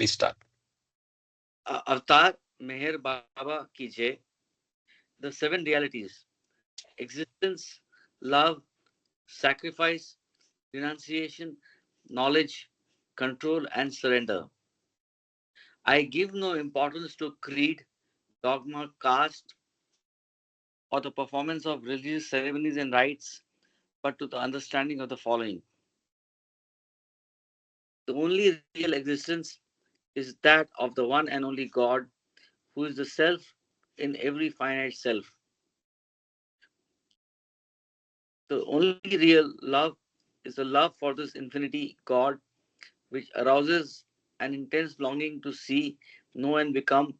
Please start. Avatar Meher Baba ki Jai. The seven realities: existence, love, sacrifice, renunciation, knowledge, control, and surrender. I give no importance to creed, dogma, caste, or the performance of religious ceremonies and rites, but to the understanding of the following. The only real existence is that of the one and only God, who is the self in every finite self. The only real love is the love for this infinity God, which arouses an intense longing to see, know, and become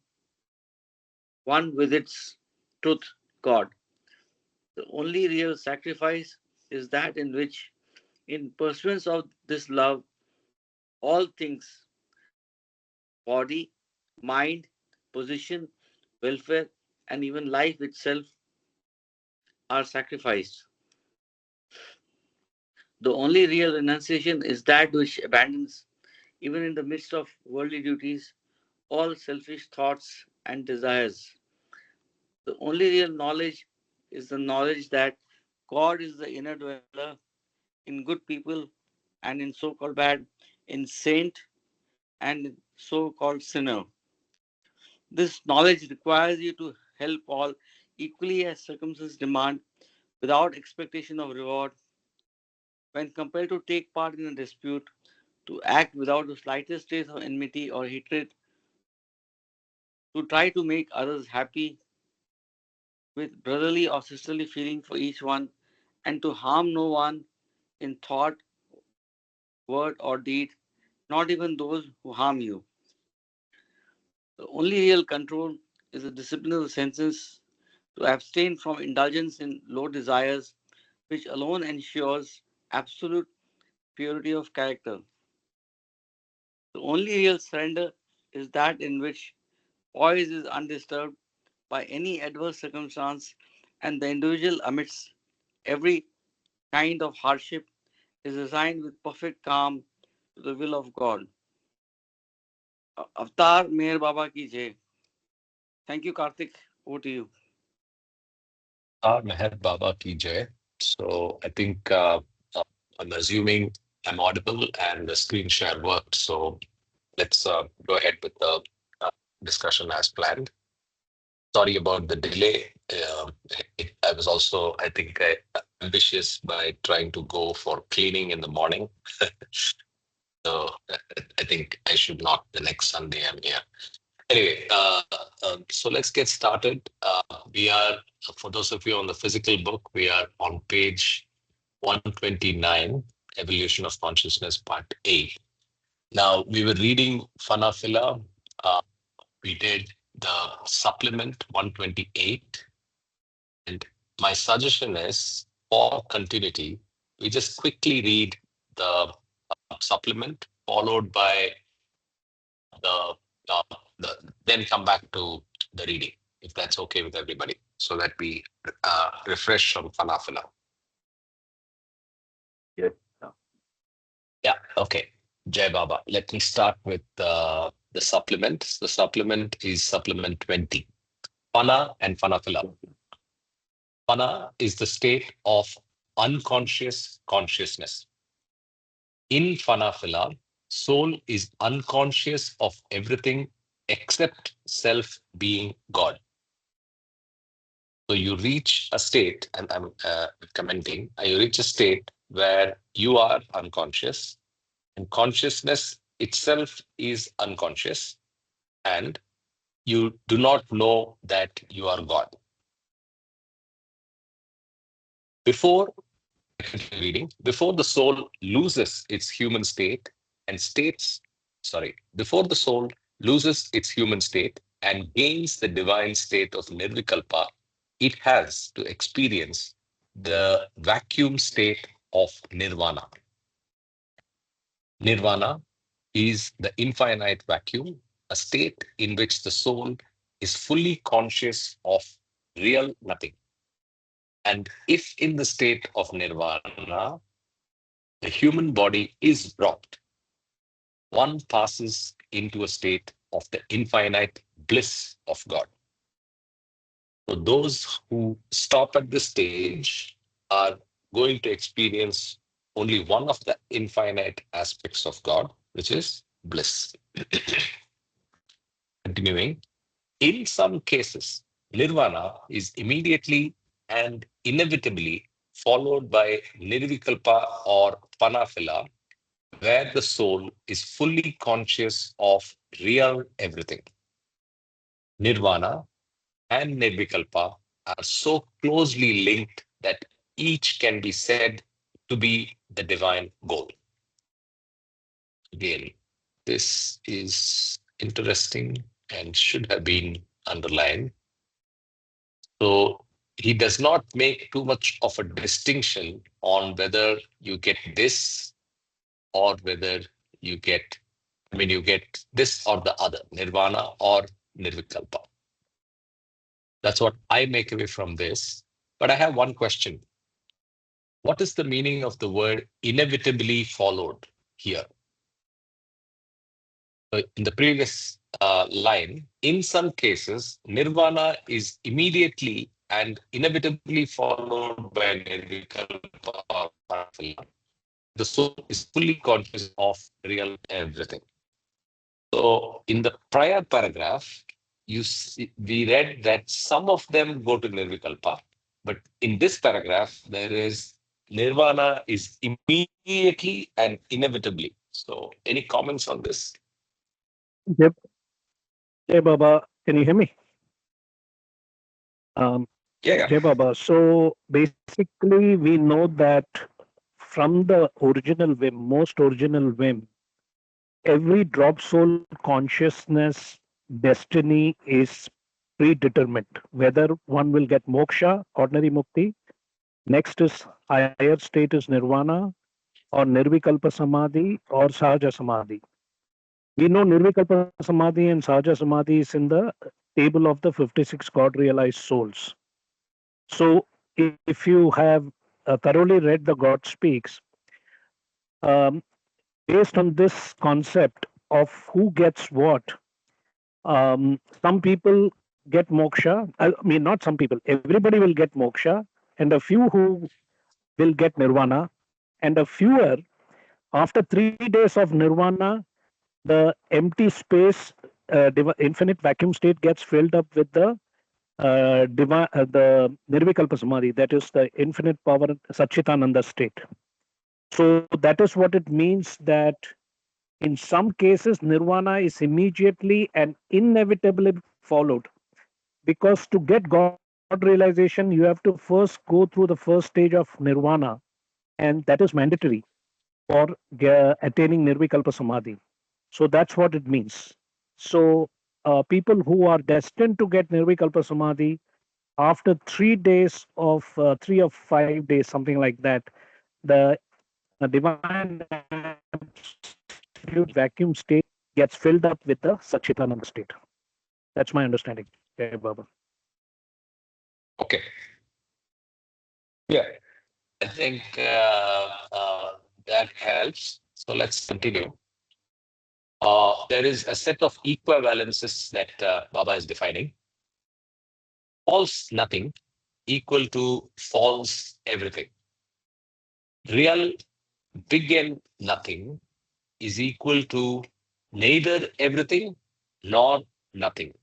one with its truth, God. The only real sacrifice is that in which, in pursuance of this love, all things, body, mind, position, welfare, and even life itself, are sacrificed. The only real renunciation is that which abandons, even in the midst of worldly duties, all selfish thoughts and desires. The only real knowledge is the knowledge that God is the inner dweller in good people and in so called bad, in saint and so called sinner. This knowledge requires you to help all equally as circumstances demand without expectation of reward. When compelled to take part in a dispute, to act without the slightest trace of enmity or hatred, to try to make others happy with brotherly or sisterly feeling for each one, and to harm no one in thought, word, or deed, not even those who harm you. The only real control is the discipline of the senses to abstain from indulgence in low desires, which alone ensures absolute purity of character. The only real surrender is that in which poise is undisturbed by any adverse circumstance, and the individual, amidst every kind of hardship, is resigned with perfect calm to the will of God. Avatar Meher Baba ki Jai. Thank you, Karthik. Over to you. Meher Baba ki Jai. So I think I'm assuming I'm audible and the screen share worked. So let's go ahead with the uh, discussion as planned. Sorry about the delay. I was also, I think, ambitious by trying to go for cleaning in the morning. So I think I should not the next Sunday I'm here. Anyway, so let's get started. We are, for those of you on the physical book, we are on page 129, Evolution of Consciousness, Part A. Now, we were reading Phenomena. Uh, we did the supplement 128. And my suggestion is for continuity, we just quickly read the supplement, followed by the, uh, then come back to the reading, if that's okay with everybody, so that we refresh from Phenomena. Yes. Yeah, okay. Jai Baba. Let me start with the supplements. The supplement is supplement 20. Pana and Phanafila. Pana is the state of unconscious consciousness. In Phanafila, soul is unconscious of everything except self being God. So you reach a state, and I'm commenting, you reach a state where you are unconscious and consciousness itself is unconscious, and you do not know that you are God. Before reading, before the soul loses its human state and states, sorry, before the soul loses its human state and gains the divine state of Nirvikalpa, it has to experience the vacuum state of Nirvana. Nirvana is the infinite vacuum, a state in which the soul is fully conscious of real nothing. And if in the state of nirvana, the human body is dropped, one passes into a state of the infinite bliss of God. So those who stop at this stage are going to experience only one of the infinite aspects of God, which is bliss. Continuing, in some cases, nirvana is immediately and inevitably followed by nirvikalpa or panafila, where the soul is fully conscious of real everything. Nirvana and nirvikalpa are so closely linked that each can be said to be the divine goal. Again, this is interesting and should have been underlined. So he does not make too much of a distinction on whether you get this or whether you get, you get this or the other, nirvana or nirvikalpa. That's what I make away from this. But I have one question. What is the meaning of the word inevitably followed here? In the previous line, in some cases, nirvana is immediately and inevitably followed by nirvikalpa or parafila. The soul is fully conscious of real everything. So in the prior paragraph, we read that some of them go to nirvikalpa, but in this paragraph, there is nirvana is immediately and inevitably. So any comments on this? Yep. Jai Baba, can you hear me? Um, Yeah. Jai Baba. So basically, we know that from the original whim, most original whim, every drop soul consciousness destiny is predetermined. Whether one will get moksha, ordinary mukti, next is higher state is nirvana, or nirvikalpa samadhi, or sahaja samadhi. We know nirvikalpa samadhi and sahaja samadhi is in the table of the 56 God realized souls. So if you have thoroughly read the God Speaks, um, based on this concept of who gets what, some people get moksha. I mean, not some people, everybody will get moksha, and a few who will get nirvana, and a fewer after 3 days of nirvana, the empty space, infinite vacuum state gets filled up with the Nirvikalpa Samadhi, that is the infinite power Satchitananda state. So that is what it means that in some cases nirvana is immediately and inevitably followed. Because to get God realization, you have to first go through the first stage of nirvana, and that is mandatory for attaining Nirvikalpa Samadhi. So that's what it means. So people who are destined to get Nirvikalpa Samadhi after 3 days of 3 or 5 days, something like that, the divine absolute vacuum state gets filled up with the Satchitananda state. That's my understanding. Jai Baba. Okay. Yeah. I think that helps. So let's continue. There is a set of equivalences that Baba is defining. False nothing equal to false everything. Real big N nothing is equal to neither everything nor nothing.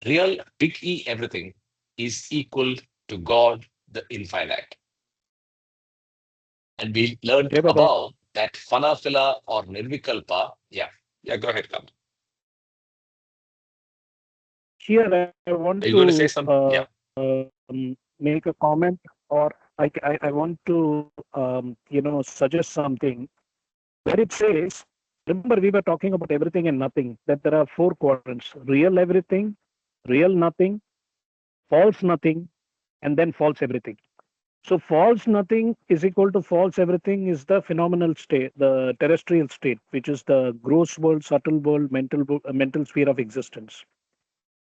Real big E everything is equal to God the infinite. And we learned Jai Baba. above that Fanafila or Nirvikalpa. Yeah. Yeah, go ahead, come. Here I want Are you going to to say something? Yeah. make a comment, or I want to suggest something where it says, remember we were talking about everything and nothing, that there are four quadrants: real everything, real nothing, false nothing, and then false everything. So false nothing is equal to false everything is the phenomenal state, the terrestrial state, which is the gross world, subtle world, mental sphere of existence.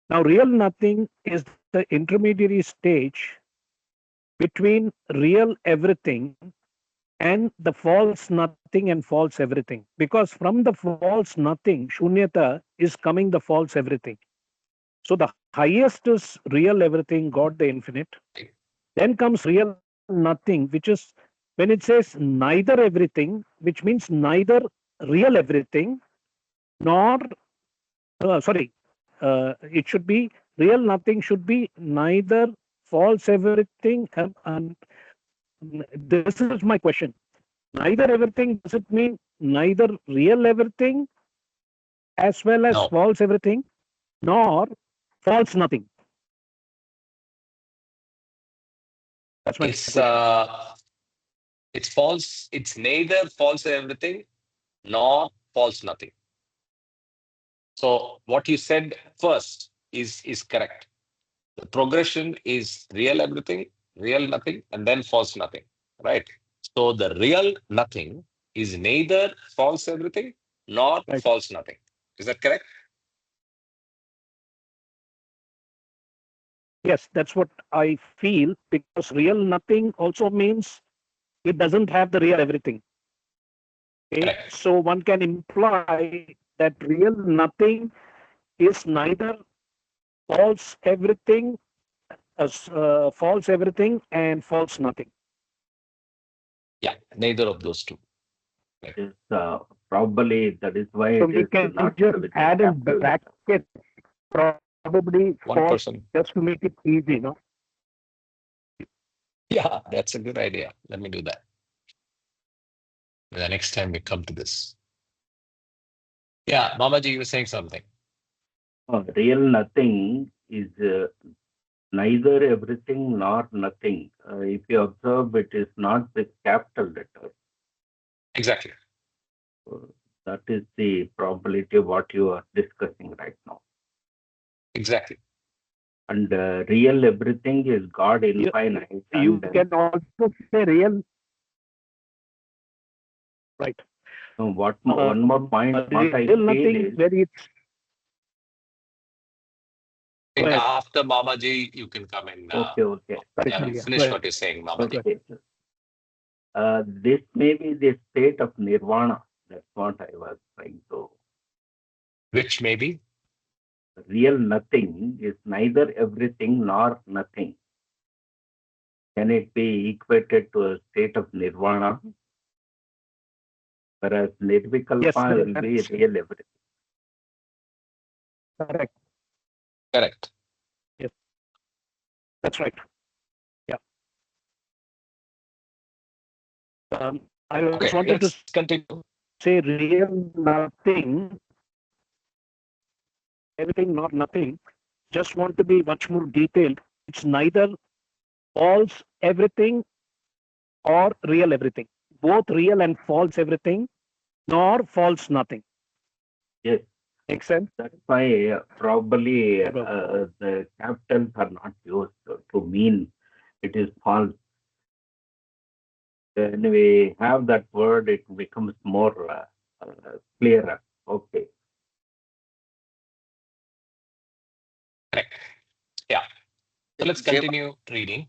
Now, real nothing is the intermediary stage between real everything and the false nothing and false everything. Because from the false nothing, shunyata, is coming the false everything. So the highest is real everything, God the infinite. Then comes real nothing, which is when it says neither everything, which means neither real everything nor, it should be real nothing, should be neither false everything. And this is my question. Neither everything, does it mean neither real everything as well as No, false everything, nor false nothing? That's my it's question. uh, it's false. It's neither false everything nor false nothing. So what you said first is correct. The progression is real everything, real nothing, and then false nothing. Right. So the real nothing is neither false everything nor Right. false nothing. Is that correct? Yes, that's what I feel, because real nothing also means it doesn't have the real everything. Okay, Correct. so one can imply that real nothing is neither false everything, false everything, and false nothing. Yeah, neither of those two. Right. Is probably that is why So it we is can not just with a add in capital letter. bracket probably for, One person. just to make it easy, no? Yeah, that's a good idea. Let me do that. The next time we come to this. Yeah, Mamaji, you were saying something. Real nothing is neither everything nor nothing. If you observe, it is not with capital letter. Exactly. That is the probability of what you are discussing right now. Exactly. And real everything is God You, infinite. you And can also say real, right? one more point, what I Real feel nothing is, where it's, I go think ahead. after Mamaji, you can come in. okay. Sorry, Yeah, sorry, yeah, go finish ahead. what you're saying, Go Mamaji. ahead. This may be the state of nirvana. That's what I was trying to. Which maybe? Real nothing is neither everything nor nothing. Can it be equated to a state of nirvana? Whereas Yes, nirvikalpa will be that's real everything. correct. Correct. Yes, that's right. Yeah. I just Okay, wanted to let's continue. say real nothing, everything, not nothing. Just want to be much more detailed. It's neither false everything or real everything. Both real and false everything, nor false nothing. Yes, Make sense? that's why probably Above. the capitals are not used to mean it is false. When we have that word, it becomes more clearer. Okay. Correct. Yeah. So let's Jay, continue reading.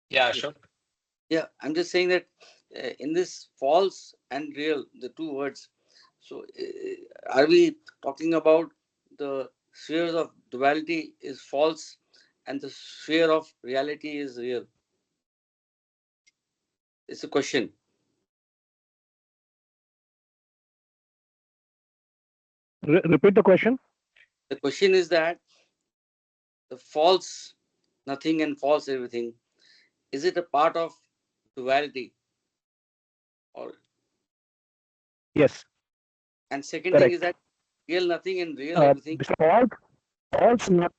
Yeah, sure. yeah, I'm just saying that in this false and real, the two words. So, are we talking about the spheres of duality is false, and the sphere of reality is real? It's a question. Repeat the question. The question is that the false nothing and false everything, is it a part of duality? Or Yes, and second thing is correct. that real nothing and real everything. False, false, not.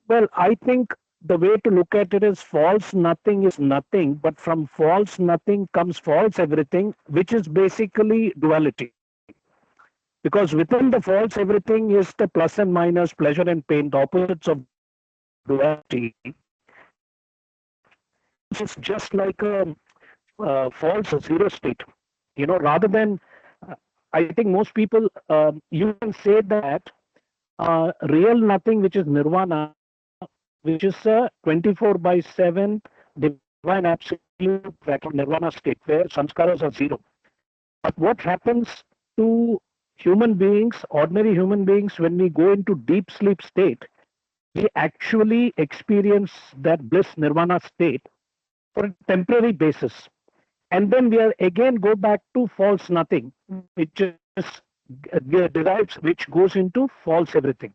Well, I think the way to look at it is false nothing is nothing, but from false nothing comes false everything, which is basically duality. Because within the false everything is the plus and minus, pleasure and pain, the opposites of duality. False is just like a false zero state. Rather than, I think most people, you can say that real nothing, which is nirvana, which is a 24/7 divine an absolute vacuum nirvana state where samskaras are zero. But what happens to human beings, ordinary human beings, when we go into deep sleep state, we actually experience that bliss nirvana state for a temporary basis. And then we are again go back to false nothing, which is derives, which goes into false everything.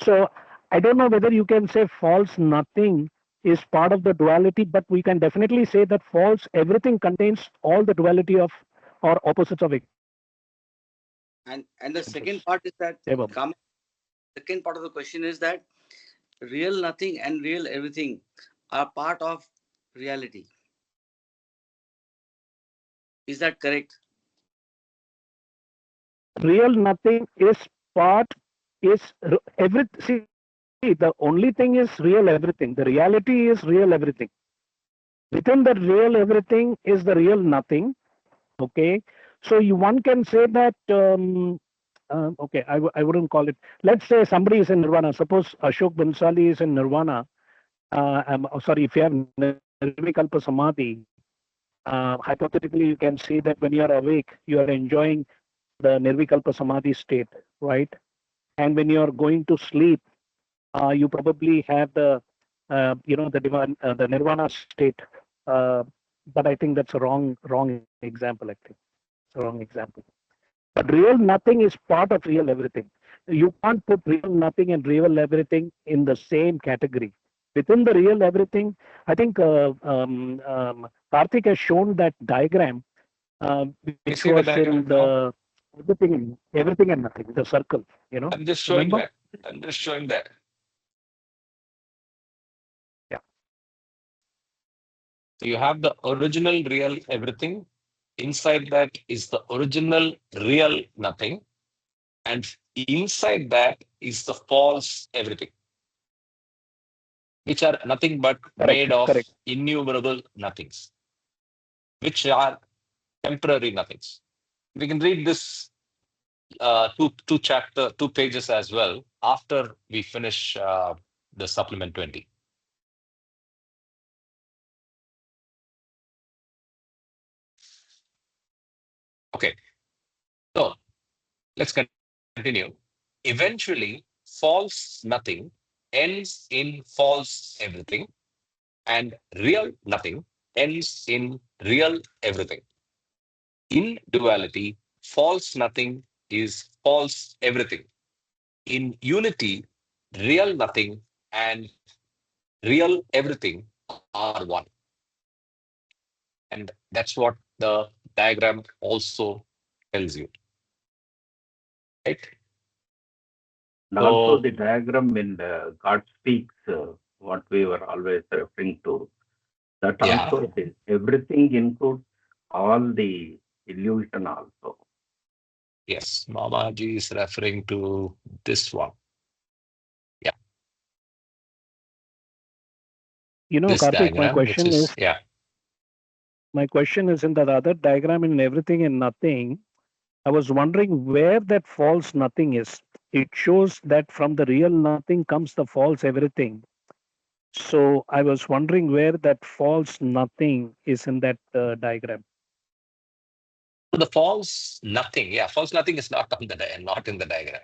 So I don't know whether you can say false nothing is part of the duality, but we can definitely say that false everything contains all the duality of or opposites of existence. And the second part is that Hey, Bob. second part of the question is that real nothing and real everything are part of reality. Is that correct? Real nothing is part is every see the only thing is real everything. The reality is real everything. Within the real everything is the real nothing. Okay, so you one can say that. Okay, I wouldn't call it. Let's say somebody is in nirvana. Suppose Ashok Bansali is in nirvana. Sorry, if you have nirvikalpa samadhi, hypothetically you can see that when you are awake, you are enjoying the nirvikalpa samadhi state, right? And when you are going to sleep, you probably have the the nirvana state. Uh, but I think that's a wrong example. I think it's a wrong example. But real nothing is part of real everything. You can't put real nothing and real everything in the same category. Within the real everything, I think Karthik has shown that diagram, You which see the was in diagram now? the everything and nothing, the circle. I'm just showing Remember? that. I'm just showing that. Yeah. So you have the original real everything. Inside that is the original real nothing. And inside that is the false everything, which are nothing but Correct. made of Correct. innumerable nothings, which are temporary nothings. We can read this two pages as well after we finish the supplement 20. Okay, so let's continue. Eventually, false nothing ends in false everything, and real nothing ends in real everything. In duality, false nothing is false everything. In unity, real nothing and real everything are one. And that's what the diagram also tells you, right? And also So, the diagram in God Speaks, what we were always referring to, that yeah, also it is. Everything includes all the illusion also. yes, Mamaji is referring to this one. Yeah, this Karthik, diagram, which is, yeah. my question is in that other diagram in everything and nothing. I was wondering where that false nothing is. It shows that from the real nothing comes the false everything. So I was wondering where that false nothing is in that diagram. So the false nothing, yeah, false nothing is not on the not in the diagram.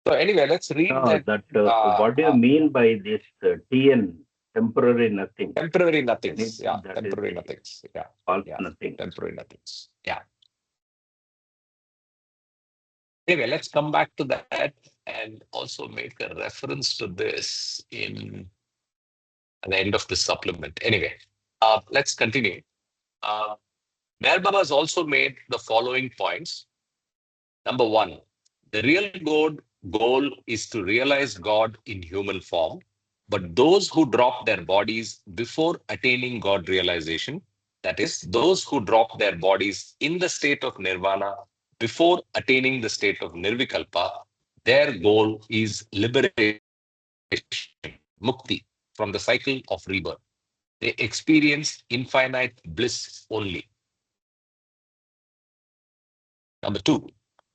So anyway, let's read that That what do you mean by this TN, temporary nothing? temporary Can nothings. it be Yeah, that is temporary the nothings. Yeah, false yeah, nothing? temporary nothings. Yeah. Anyway, let's come back to that and also make a reference to this in at the end of the supplement. Anyway, let's continue. Uh, Meher Baba has also made the following points. Number one, the real goal is to realize God in human form, but those who drop their bodies before attaining God realization, that is, those who drop their bodies in the state of nirvana before attaining the state of nirvikalpa, their goal is liberation, mukti, from the cycle of rebirth. They experience infinite bliss only. Number two,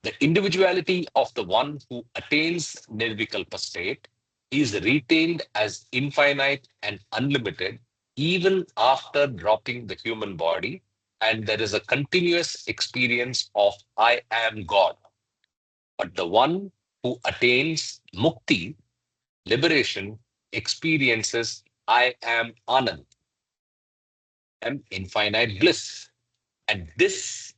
The individuality of the one who attains Nirvikalpa state is retained as infinite and unlimited even after dropping the human body, and there is a continuous experience of I am God. But the one who attains Mukti, liberation, experiences I am Anand, am infinite bliss. And this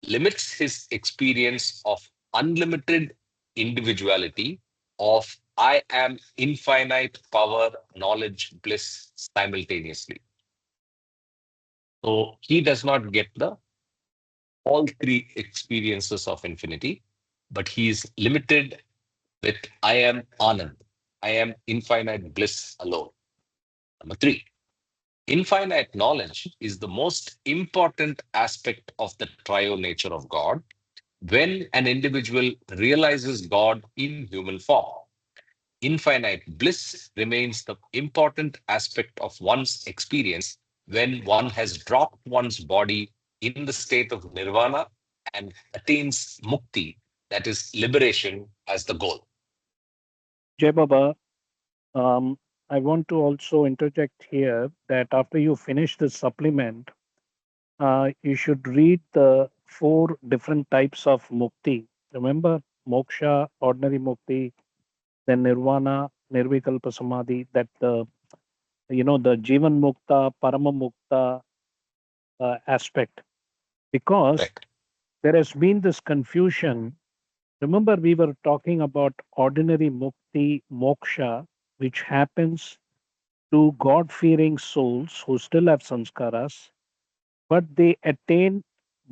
limits his experience of unlimited individuality, of I am infinite power, knowledge, bliss simultaneously. So he does not get the all three experiences of infinity, but he is limited with I am Anand. I am infinite bliss alone. Number three, infinite knowledge is the most important aspect of the triune nature of God when an individual realizes God in human form. Infinite bliss remains the important aspect of one's experience when one has dropped one's body in the state of nirvana and attains mukti, that is liberation, as the goal. Jai Baba, I want to also interject here that after you finish the supplement, you should read the four different types of mukti. Remember, moksha, ordinary mukti, then nirvana, nirvikalpa samadhi, that the jivan mukta, parama mukta aspect. Because Correct. there has been this confusion. Remember, we were talking about ordinary mukti, moksha, which happens to God fearing souls who still have sanskaras, but they attain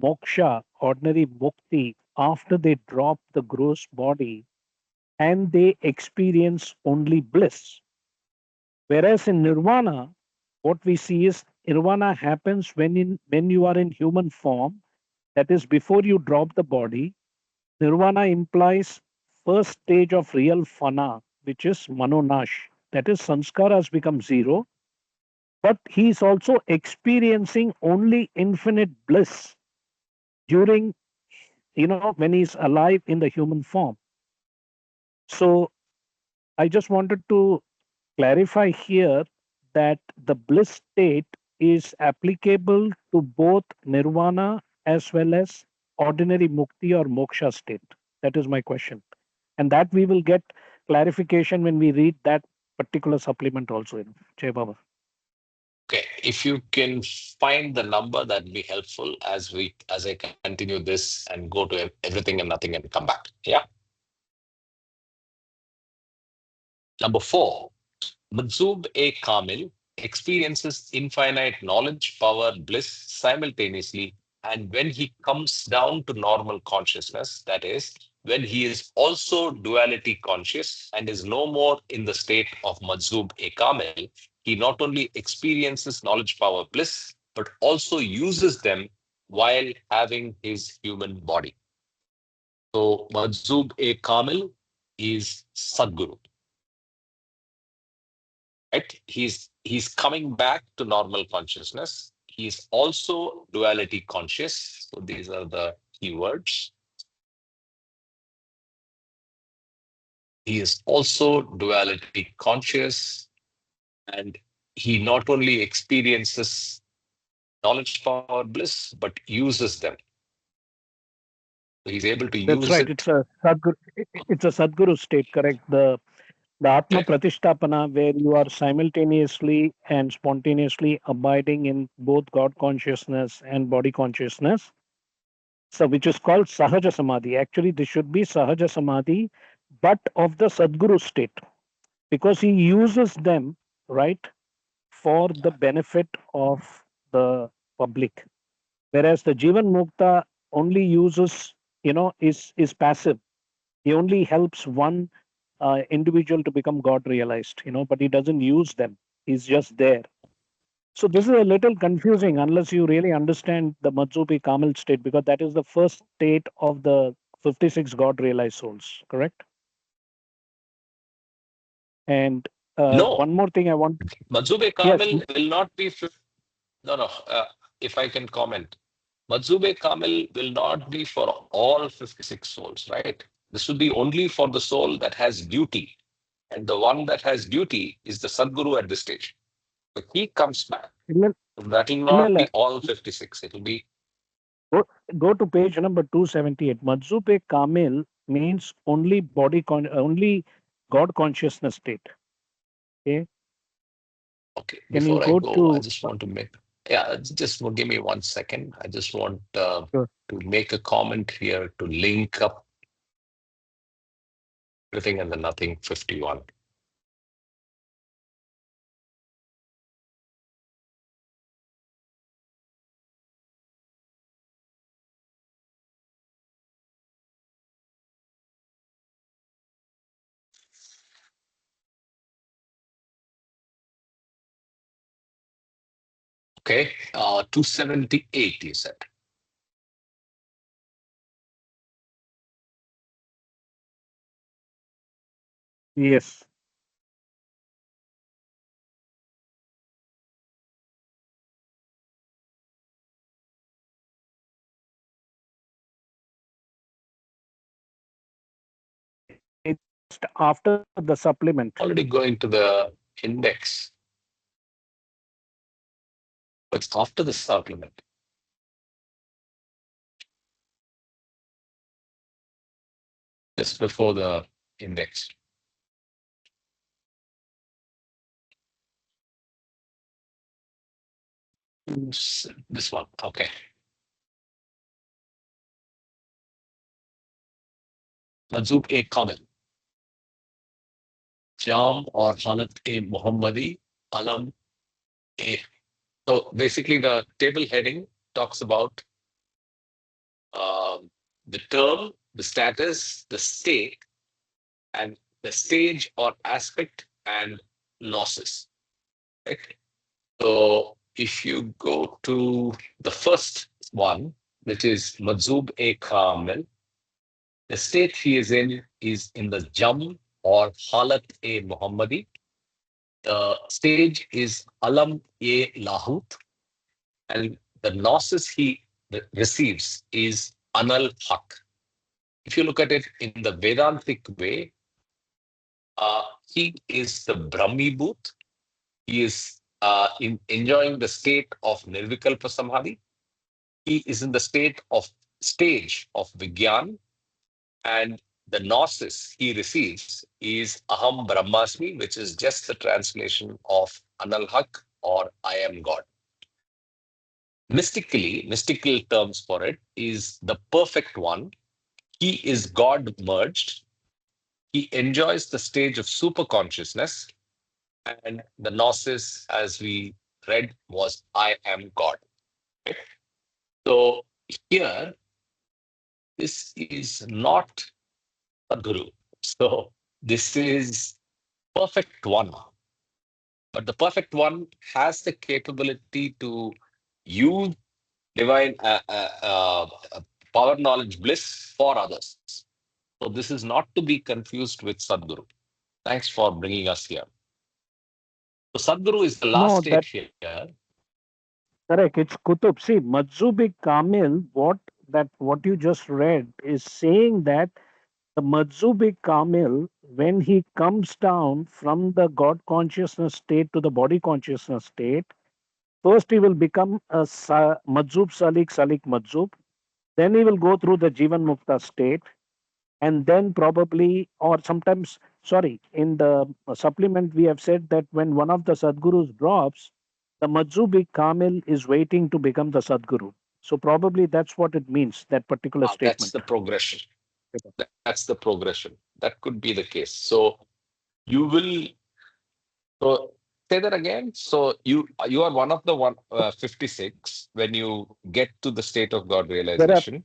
moksha, ordinary mukti, after they drop the gross body and they experience only bliss. Whereas in nirvana, what we see is nirvana happens when you are in human form, that is before you drop the body. Nirvana implies first stage of real fana, which is manonash. That is, sanskaras become zero, but he is also experiencing only infinite bliss during, when he's alive in the human form. So I just wanted to clarify here that the bliss state is applicable to both nirvana as well as ordinary mukti or moksha state. That is my question. And that we will get clarification when we read that particular supplement also. Jai Baba. Okay, if you can find the number, that'd be helpful as I continue this and go to everything and nothing and come back. Yeah. Number four, Madzub A. Kamil experiences infinite knowledge, power, bliss simultaneously. And when he comes down to normal consciousness, that is, when he is also duality conscious and is no more in the state of Madzub A. Kamil, he not only experiences knowledge, power, bliss, but also uses them while having his human body. So Madzub A. Kamil is Sadguru. Right? He's coming back to normal consciousness. He's also duality conscious. So these are the keywords. He is also duality conscious, and he not only experiences knowledge, power, bliss, but uses them. So he's able to That's use right. it. It's a Sadguru state, correct? The Atma Correct. Pratisthapana, where you are simultaneously and spontaneously abiding in both God consciousness and body consciousness. So, which is called Sahaja Samadhi. Actually, this should be Sahaja Samadhi, but of the Sadguru state, because he uses them, right, for the benefit of the public. Whereas the Jivan Mukta only uses, is passive. He only helps one individual to become God realized, but he doesn't use them. He's just there. So this is a little confusing unless you really understand the Madhupi Kamal state, because that is the first state of the 56 God realized souls, correct? And No, one more thing I want. Madzub A. Yes. Kamil will not be. No, no. If I can comment, Majzub Kamil will not be for all 56 souls, right? This will be only for the soul that has duty. And the one that has duty is the Sadguru at this stage. If he comes back, that will not be all 56. It will be. Go to page number 278. Majzup Kamil means only only God consciousness state. Okay. Okay. Can you Before I go go, I to just want to make. Yeah, just give me 1 second. I just want Sure. to make a comment here to link up everything and the nothing 51. Okay, 278, you said. Yes. It's after the supplement. Already going to the index. It's after the supplement. Just before the index. This one, okay. Majzub Kamil. Jam or Halat Muhammadi Alam A. So basically, the table heading talks about the term, the status, the state, and the stage or aspect and losses. Right? So if you go to the first one, which is Majzub Kamil, the state he is in the Jam or Halat Muhammadi. The stage is Alam Lahut, and the gnosis he receives is Anal Haq. If you look at it in the Vedantic way, he is the Brahmibhut. He is enjoying the state of Nirvikalpa Samadhi. He is in the stage of Vigyan, and the gnosis he receives is Aham Brahmasmi, which is just the translation of Anal Haq or I am God. Mystical terms for it is the perfect one. He is God merged. He enjoys the stage of super consciousness. And the gnosis, as we read, was I am God. So here, this is not Sadguru. So this is perfect one. But the perfect one has the capability to use divine power, knowledge, bliss for others. So this is not to be confused with Sadguru. Thanks for bringing us here. So Sadguru is the last stage here. Correct. It's Kutub. See, Majzubi Kamil, what you just read is saying that the Majzubi Kamil, when he comes down from the God consciousness state to the body consciousness state, first he will become a Majzub Salik Majzub. Then he will go through the Jivan Mukta state, and then probably, or sometimes, sorry, in the supplement we have said that when one of the Sadgurus drops, the Majzubi Kamil is waiting to become the Sadguru. So probably that's what it means, that particular statement. That's the progression. That's the progression. That could be the case. So you will. So say that again. So you are one of the 56 when you get to the state of God realization.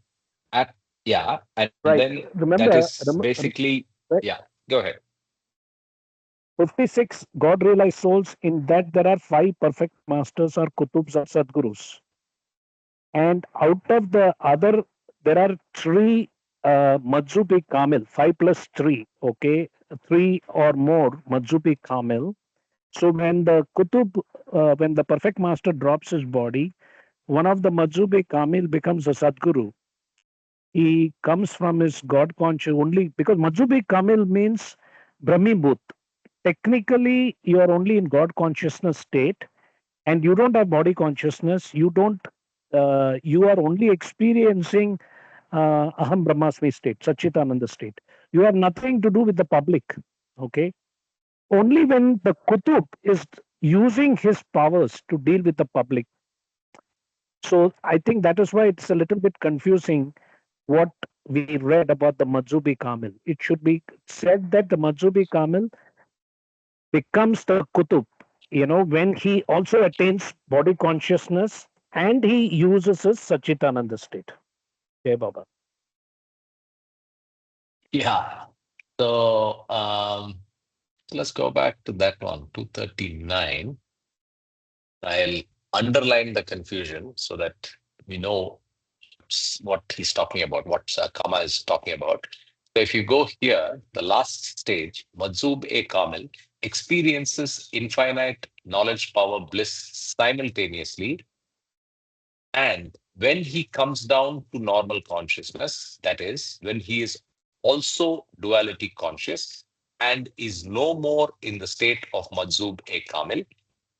And right. then Remember, that is basically right. Yeah. Go ahead. 56 God realized souls. In that there are 5 perfect masters or Kutubs or Sadgurus. And out of the other, there are 3 Majzubi Kamil, 5 plus 3, okay, 3 or more Majzubi Kamil. So when the Kutub, when the perfect master drops his body, one of the Madhubi Kamil becomes a Sadguru. He comes from his God conscious only because Madhubi Kamil means Brahmi Bhut. Technically, you are only in God consciousness state and you don't have body consciousness. You are only experiencing Aham Brahmasmi state, Satchitananda state. You have nothing to do with the public. Okay. Only when the Kutub is using his powers to deal with the public. So I think that is why it's a little bit confusing what we read about the Madhubi Kamil. It should be said that the Madhubi Kamil becomes the Kutub, when he also attains body consciousness and he uses his Satchitananda state. Jai Baba. Yeah. So let's go back to that one, 239. I'll underline the confusion so that we know what he's talking about, what Kama is talking about. So if you go here, the last stage, Madzub e Kamil experiences infinite knowledge, power, bliss simultaneously. And when he comes down to normal consciousness, that is, when he is also duality conscious and is no more in the state of Madzub e Kamil,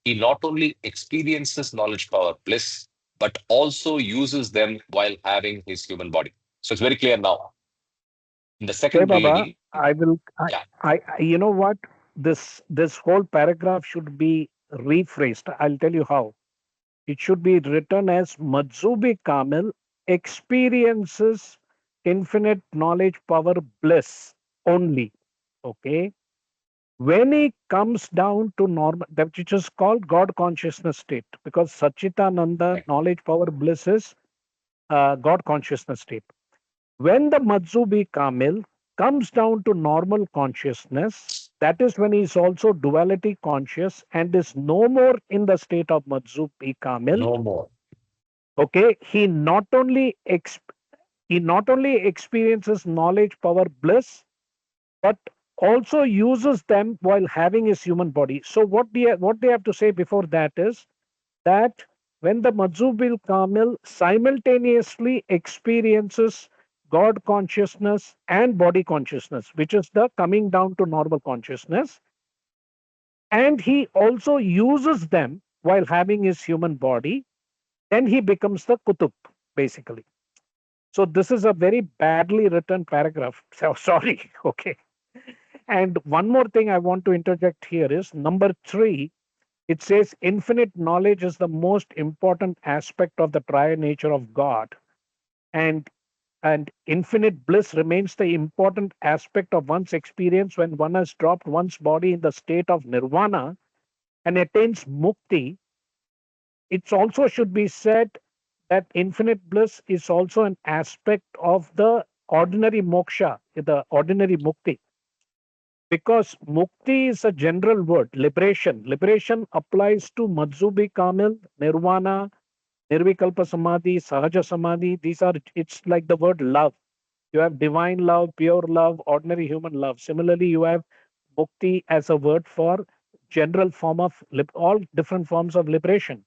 he not only experiences knowledge, power, bliss, but also uses them while having his human body. So it's very clear now. In the Jai second Baba, reading, I will. yeah, You know what? This whole paragraph should be rephrased. I'll tell you how. It should be written as Madhubi Kamil experiences infinite knowledge, power, bliss only. Okay. When he comes down to normal, that which is called God consciousness state, because Satchitananda, right. knowledge, power, bliss is God consciousness state. When the Madhubi Kamil comes down to normal consciousness, that is when he is also duality conscious and is no more in the state of Madhubi Kamil. No more. Okay, he not only experiences knowledge, power, bliss, but also uses them while having his human body. So what they have to say before that is that when the Madhubil Kamil simultaneously experiences God consciousness and body consciousness, which is the coming down to normal consciousness, and he also uses them while having his human body, then he becomes the Kutub, basically. So this is a very badly written paragraph. So sorry. Okay. And one more thing I want to interject here is number 3. It says infinite knowledge is the most important aspect of the triune nature of God, and infinite bliss remains the important aspect of one's experience when one has dropped one's body in the state of nirvana and attains mukti. It also should be said that infinite bliss is also an aspect of the ordinary moksha, the ordinary mukti. Because mukti is a general word, liberation. Liberation applies to Madhubi Kamil, Nirvana, Nirvikalpa Samadhi, Sahaja Samadhi. It's like the word love. You have divine love, pure love, ordinary human love. Similarly, you have mukti as a word for general form of all different forms of liberation.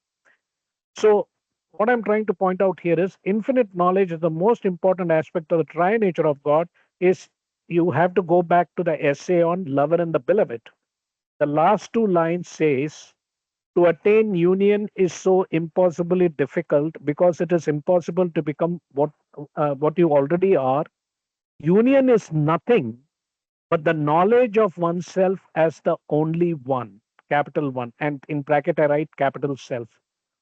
So, what I'm trying to point out here is infinite knowledge is the most important aspect of the triune nature of God. Is you have to go back to the essay on lover and the beloved. The last 2 lines says to attain union is so impossibly difficult because it is impossible to become what you already are. Union is nothing but the knowledge of oneself as the only one, capital one, and in bracket I write capital self.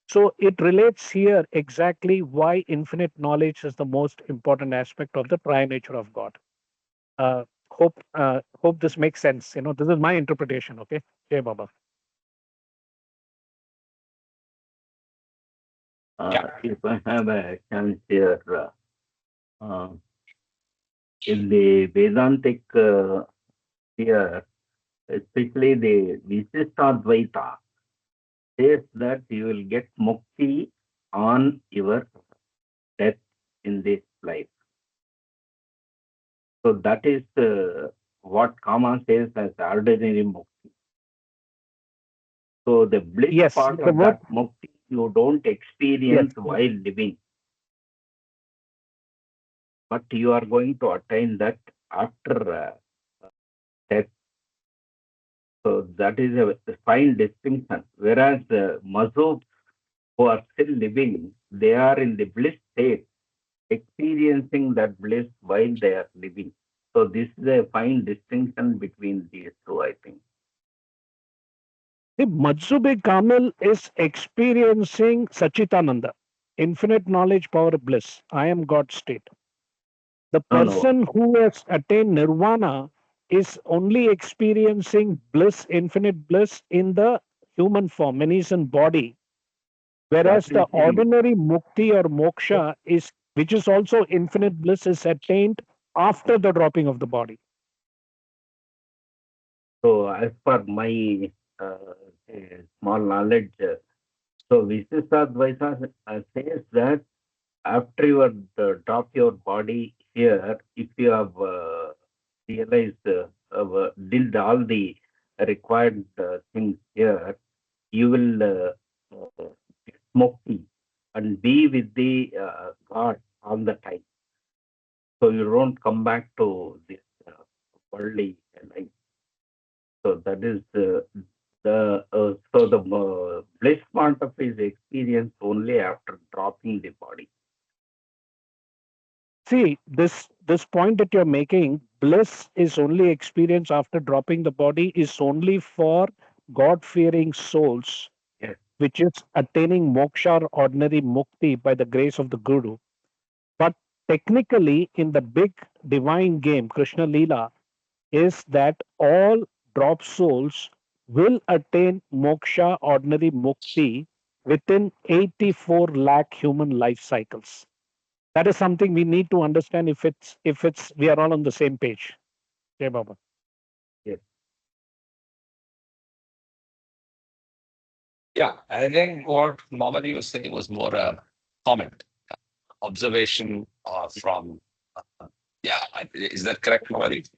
So it relates here exactly why infinite knowledge is the most important aspect of the triune nature of God. Hope this makes sense. This is my interpretation. Okay, Jay Baba. Yeah. If I have a chance here, uh, in the Vedantic here, especially the Visistadvaita, says that you will get mukti on your death in this life. So that is what Kama says as ordinary mukti. So the bliss Yes, part the of word that mukti you don't experience Yes. while living, but you are going to attain that after death. So that is a fine distinction. Whereas Mazub who are still living, they are in the bliss state, experiencing that bliss while they are living. So this is a fine distinction between these two, I think. The Matsube Kamal is experiencing Sachitananda, infinite knowledge, power, bliss. I am God state. The No, no, person who has attained nirvana is only experiencing bliss, infinite bliss in the human form, when he's in body. that Whereas the is the ordinary mukti or moksha is, which is also infinite bliss, is attained after the dropping of the body. so as per my uh, small knowledge. So Visistadvaisa says that after you drop your body here, if you have realized, did all the required things here, you will mukti and be with the God all the time. So you don't come back to this worldly life. So that is the bliss part of is experienced only after dropping the body. See, this point that you're making, bliss is only experience after dropping the body, is only for God fearing souls, Yes, which is attaining moksha or ordinary mukti by the grace of the Guru. But technically, in the big divine game, Krishna Leela, is that all drop souls will attain moksha, ordinary mukti, within 84 lakh human life cycles. That is something we need to understand, if it's we are all on the same page. Jai Baba. yes. Yeah, I think what Mohammed was saying was more a comment, observation from. Yeah, is that correct, Mohammed?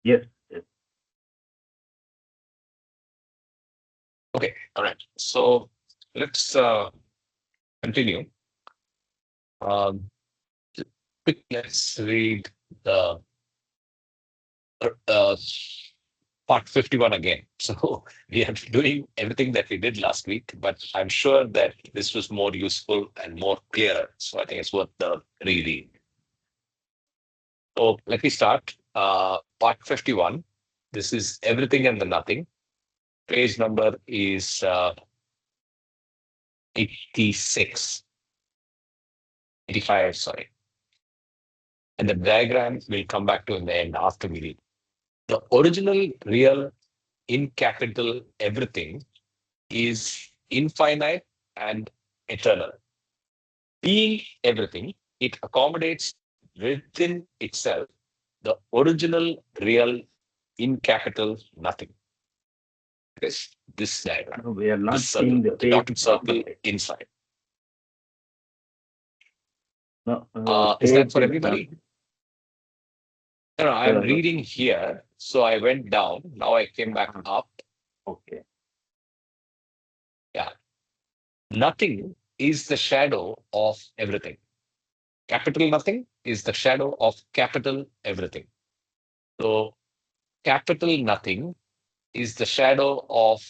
Yes, yes. Okay, all right. So let's continue. Um, let's read the uh, part 51 again. So we are doing everything that we did last week, but I'm sure that this was more useful and more clear. So I think it's worth the reread. So let me start. Part 51. This is everything and the nothing. Page number is 86, 85, sorry. And the diagram will come back to in the end after we read. The original real in capital everything is infinite and eternal. Being everything, it accommodates within itself the original real in capital nothing. This diagram, No, we are not this circle, seeing the the page dotted circle properly. inside. No, Is that page for is not. everybody? No, I'm Uh, reading here. So I went down. Now I came back uh, up. okay. Yeah. Nothing is the shadow of everything. Capital nothing is the shadow of capital everything. So capital nothing is the shadow of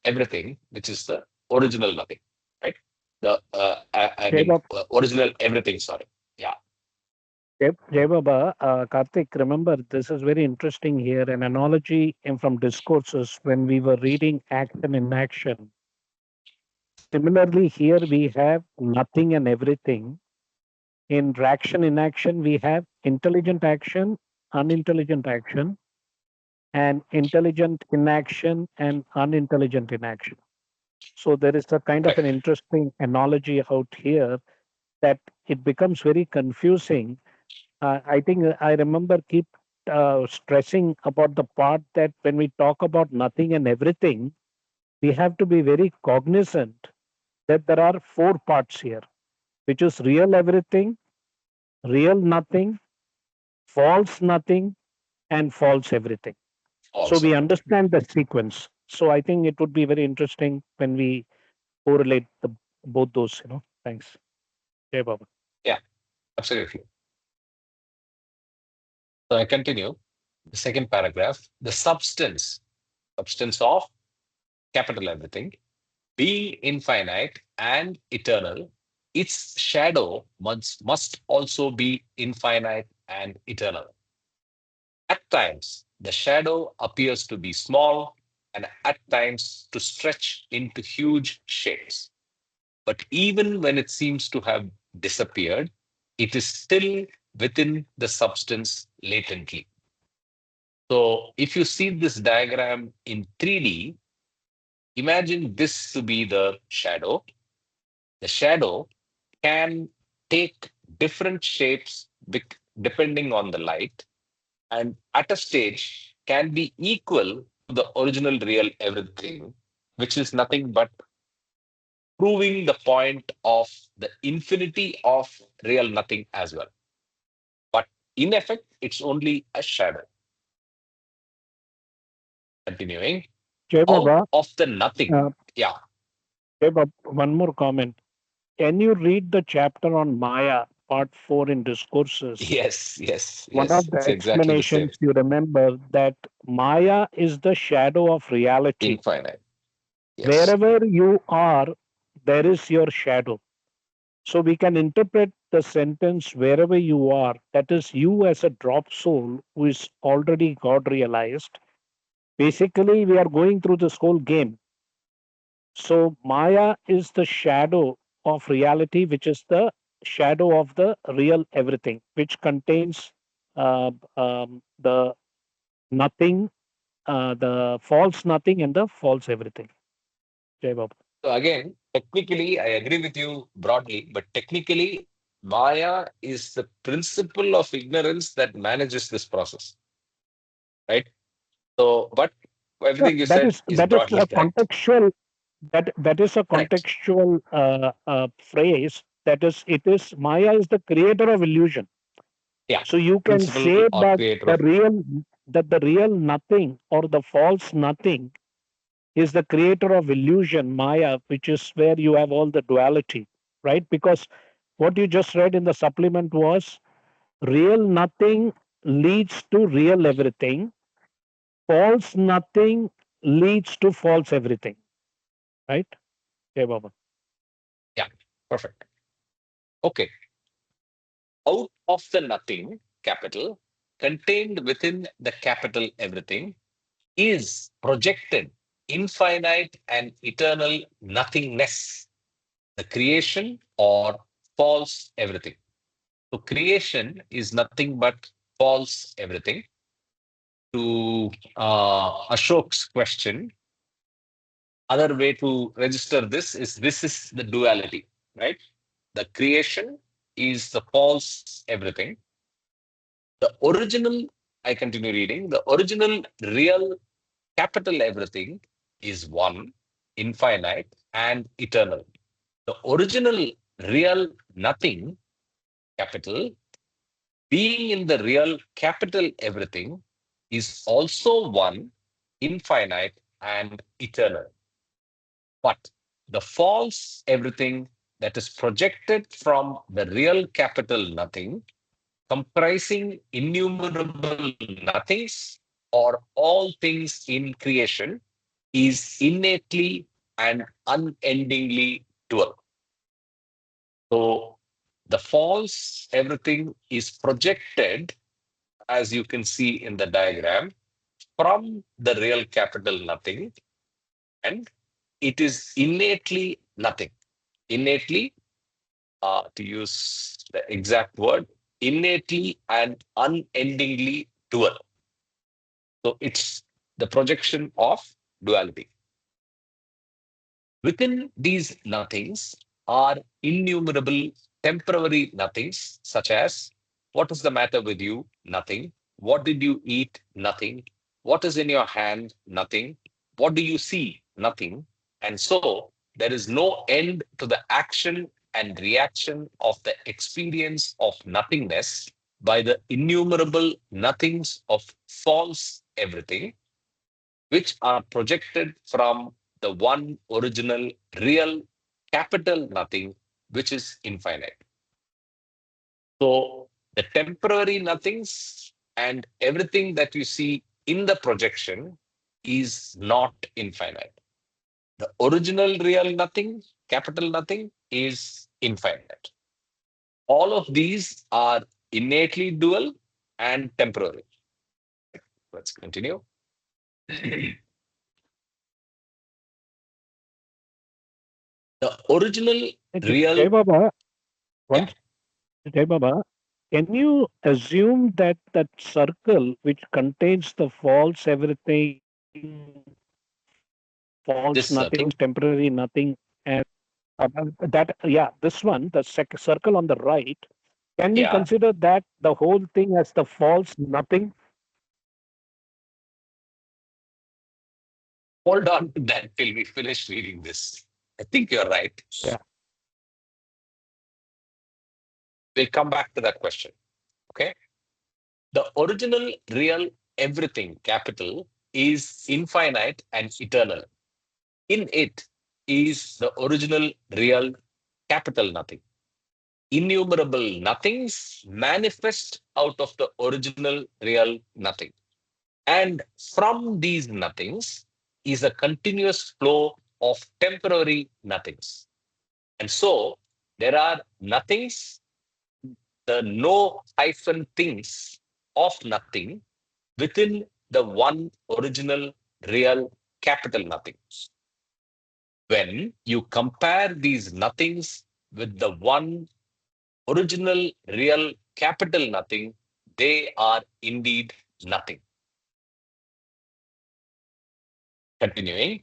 everything, which is the original nothing, right? The I Jai mean Baba, original everything. Sorry. Yeah. Jai Baba, Karthik, remember this is very interesting here. An analogy from discourses when we were reading action in action. Similarly, here we have nothing and everything. In action in action, we have intelligent action, unintelligent action, and intelligent inaction and unintelligent inaction. So there is a kind of Correct. an interesting analogy out here that it becomes very confusing. I think I remember keep stressing about the part that when we talk about nothing and everything, we have to be very cognizant that there are four parts here, which is real everything, real nothing, false nothing, and false everything. So Also, we understand the sequence. So I think it would be very interesting when we correlate both those, Thanks. Jay Baba. Yeah, absolutely. So I continue. The second paragraph, the substance of capital everything, being infinite and eternal, its shadow must also be infinite and eternal. At times, the shadow appears to be small and at times to stretch into huge shapes. But even when it seems to have disappeared, it is still within the substance latently. So if you see this diagram in 3D, imagine this to be the shadow. The shadow can take different shapes depending on the light, and at a stage can be equal to the original real everything, which is nothing but proving the point of the infinity of real nothing as well. But in effect, it's only a shadow. Continuing, Jay out Baba, of the nothing. uh, Yeah. Jay Baba, one more comment. Can you read the chapter on Maya, part 4 in Discourses? Yes, yes, One yes. of the It's exactly the same. explanations you remember that Maya is the shadow of reality. Infinite. Yes. Wherever you are, there is your shadow. So we can interpret the sentence wherever you are, that is, you as a drop soul who is already God realized. Basically, we are going through this whole game. So Maya is the shadow of reality, which is the shadow of the real everything, which contains the nothing, the false nothing, and the false everything. Jai Baba. So again, technically, I agree with you broadly, but technically, Maya is the principle of ignorance that manages this process, right? So, but Yeah, everything you that said is is that is broadly a correct. contextual that is a Correct. contextual phrase. That is, it is Maya is the creator of illusion. Yeah. So you can Principle say or that creator the of. real the real nothing or the false nothing is the creator of illusion, Maya, which is where you have all the duality, right? Because what you just read in the supplement was real nothing leads to real everything, false nothing leads to false everything, right? Okay, Baba. Yeah. Perfect. Okay. Out of the nothing, capital, contained within the capital everything, is projected infinite and eternal nothingness, the creation or false everything. So creation is nothing but false everything. To Ashok's question, other way to register this is the duality, right? The creation is the false everything. The original, I continue reading, the original real capital everything is one, infinite, and eternal. The original real nothing, capital, being in the real capital everything, is also one, infinite, and eternal. But the false everything that is projected from the real capital nothing, comprising innumerable nothings or all things in creation, is innately and unendingly dual. So the false everything is projected, as you can see in the diagram, from the real capital nothing, and it is innately nothing. Innately, to use the exact word, innately and unendingly dual. So it's the projection of duality. Within these nothings are innumerable temporary nothings, such as what is the matter with you? Nothing. What did you eat? Nothing. What is in your hand? Nothing. What do you see? Nothing. And so there is no end to the action and reaction of the experience of nothingness by the innumerable nothings of false everything, which are projected from the one original real capital nothing, which is infinite. So the temporary nothings and everything that you see in the projection is not infinite. The original real nothing, capital nothing, is infinite. All of these are innately dual and temporary. Let's continue. The original Jai real, Baba, yeah, once, Jai Baba, can you assume that that circle which contains the false everything, false nothings, this circle, temporary nothing, and that, yeah, this one, the circle on the right, can we yeah, consider that the whole thing as the false nothing? hold on to that till we finish reading this. I think you're right. Yeah. We'll come back to that question. Okay. The original real everything, capital, is infinite and eternal. In it is the original real capital nothing. Innumerable nothings manifest out of the original real nothing. And from these nothings is a continuous flow of temporary nothings. And so there are nothings, the no hyphen things of nothing within the one original real capital nothing. When you compare these nothings with the one original real capital nothing, they are indeed nothing. Continuing,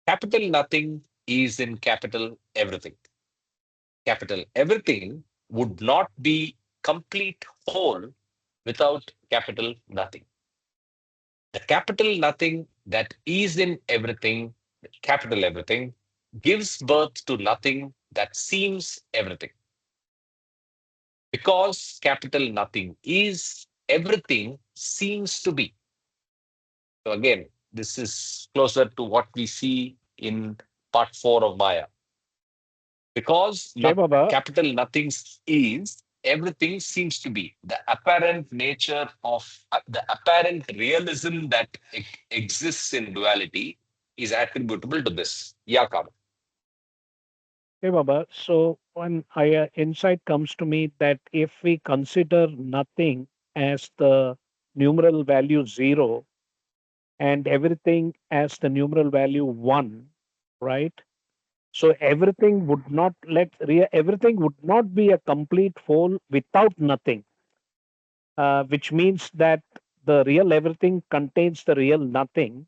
capital nothing is in capital everything. Capital everything would not be complete whole without capital nothing. The capital nothing that is in everything, capital everything, gives birth to nothing that seems everything. Because capital nothing is, everything seems to be. So again, this is closer to what we see in part 4 of Maya. Because Jai Baba, capital nothing is, everything seems to be. The apparent nature of the apparent realism that exists in duality is attributable to this. Yeah, Kam. Jai Baba, so one insight comes to me that if we consider nothing as the numeral value 0 and everything as the numeral value 1, right? So everything would not be a complete whole without nothing, which means that the real everything contains the real nothing.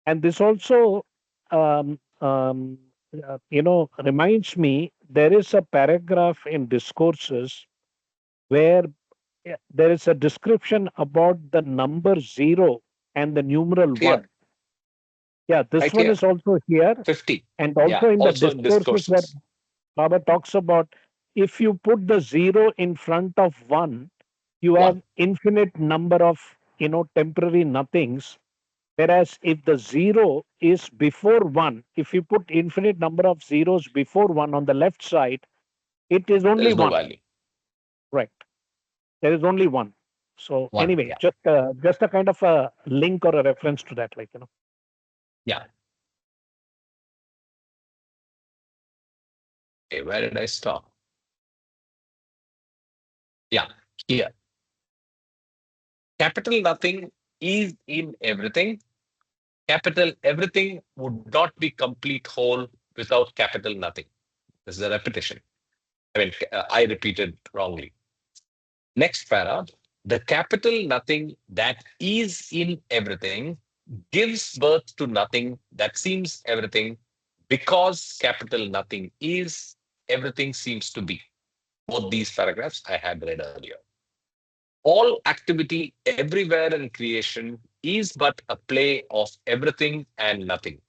And this also, um, um, reminds me there is a paragraph in discourses where there is a description about the number 0 and the numeral Here, 1. Yeah, this right one here, is also here. 50. And Yeah, also in the also in discourses where discourses. Baba talks about, if you put the 0 in front of 1, you One. have infinite number of temporary nothings. Whereas if the 0 is before 1, if you put infinite number of zeros before 1 on the left side, it is There only is no 1. value. Right. There is only 1. So One. anyway, Yeah. just a kind of a link or a reference to that, Yeah. Okay, where did I stop? Yeah, here. Capital nothing is in everything. Capital everything would not be complete whole without capital nothing. This is a repetition. I mean, I repeated wrongly. Next para, the capital nothing that is in everything gives birth to nothing that seems everything because capital nothing is, everything seems to be. Both these paragraphs I had read earlier. All activity everywhere in creation is but a play of everything and nothing.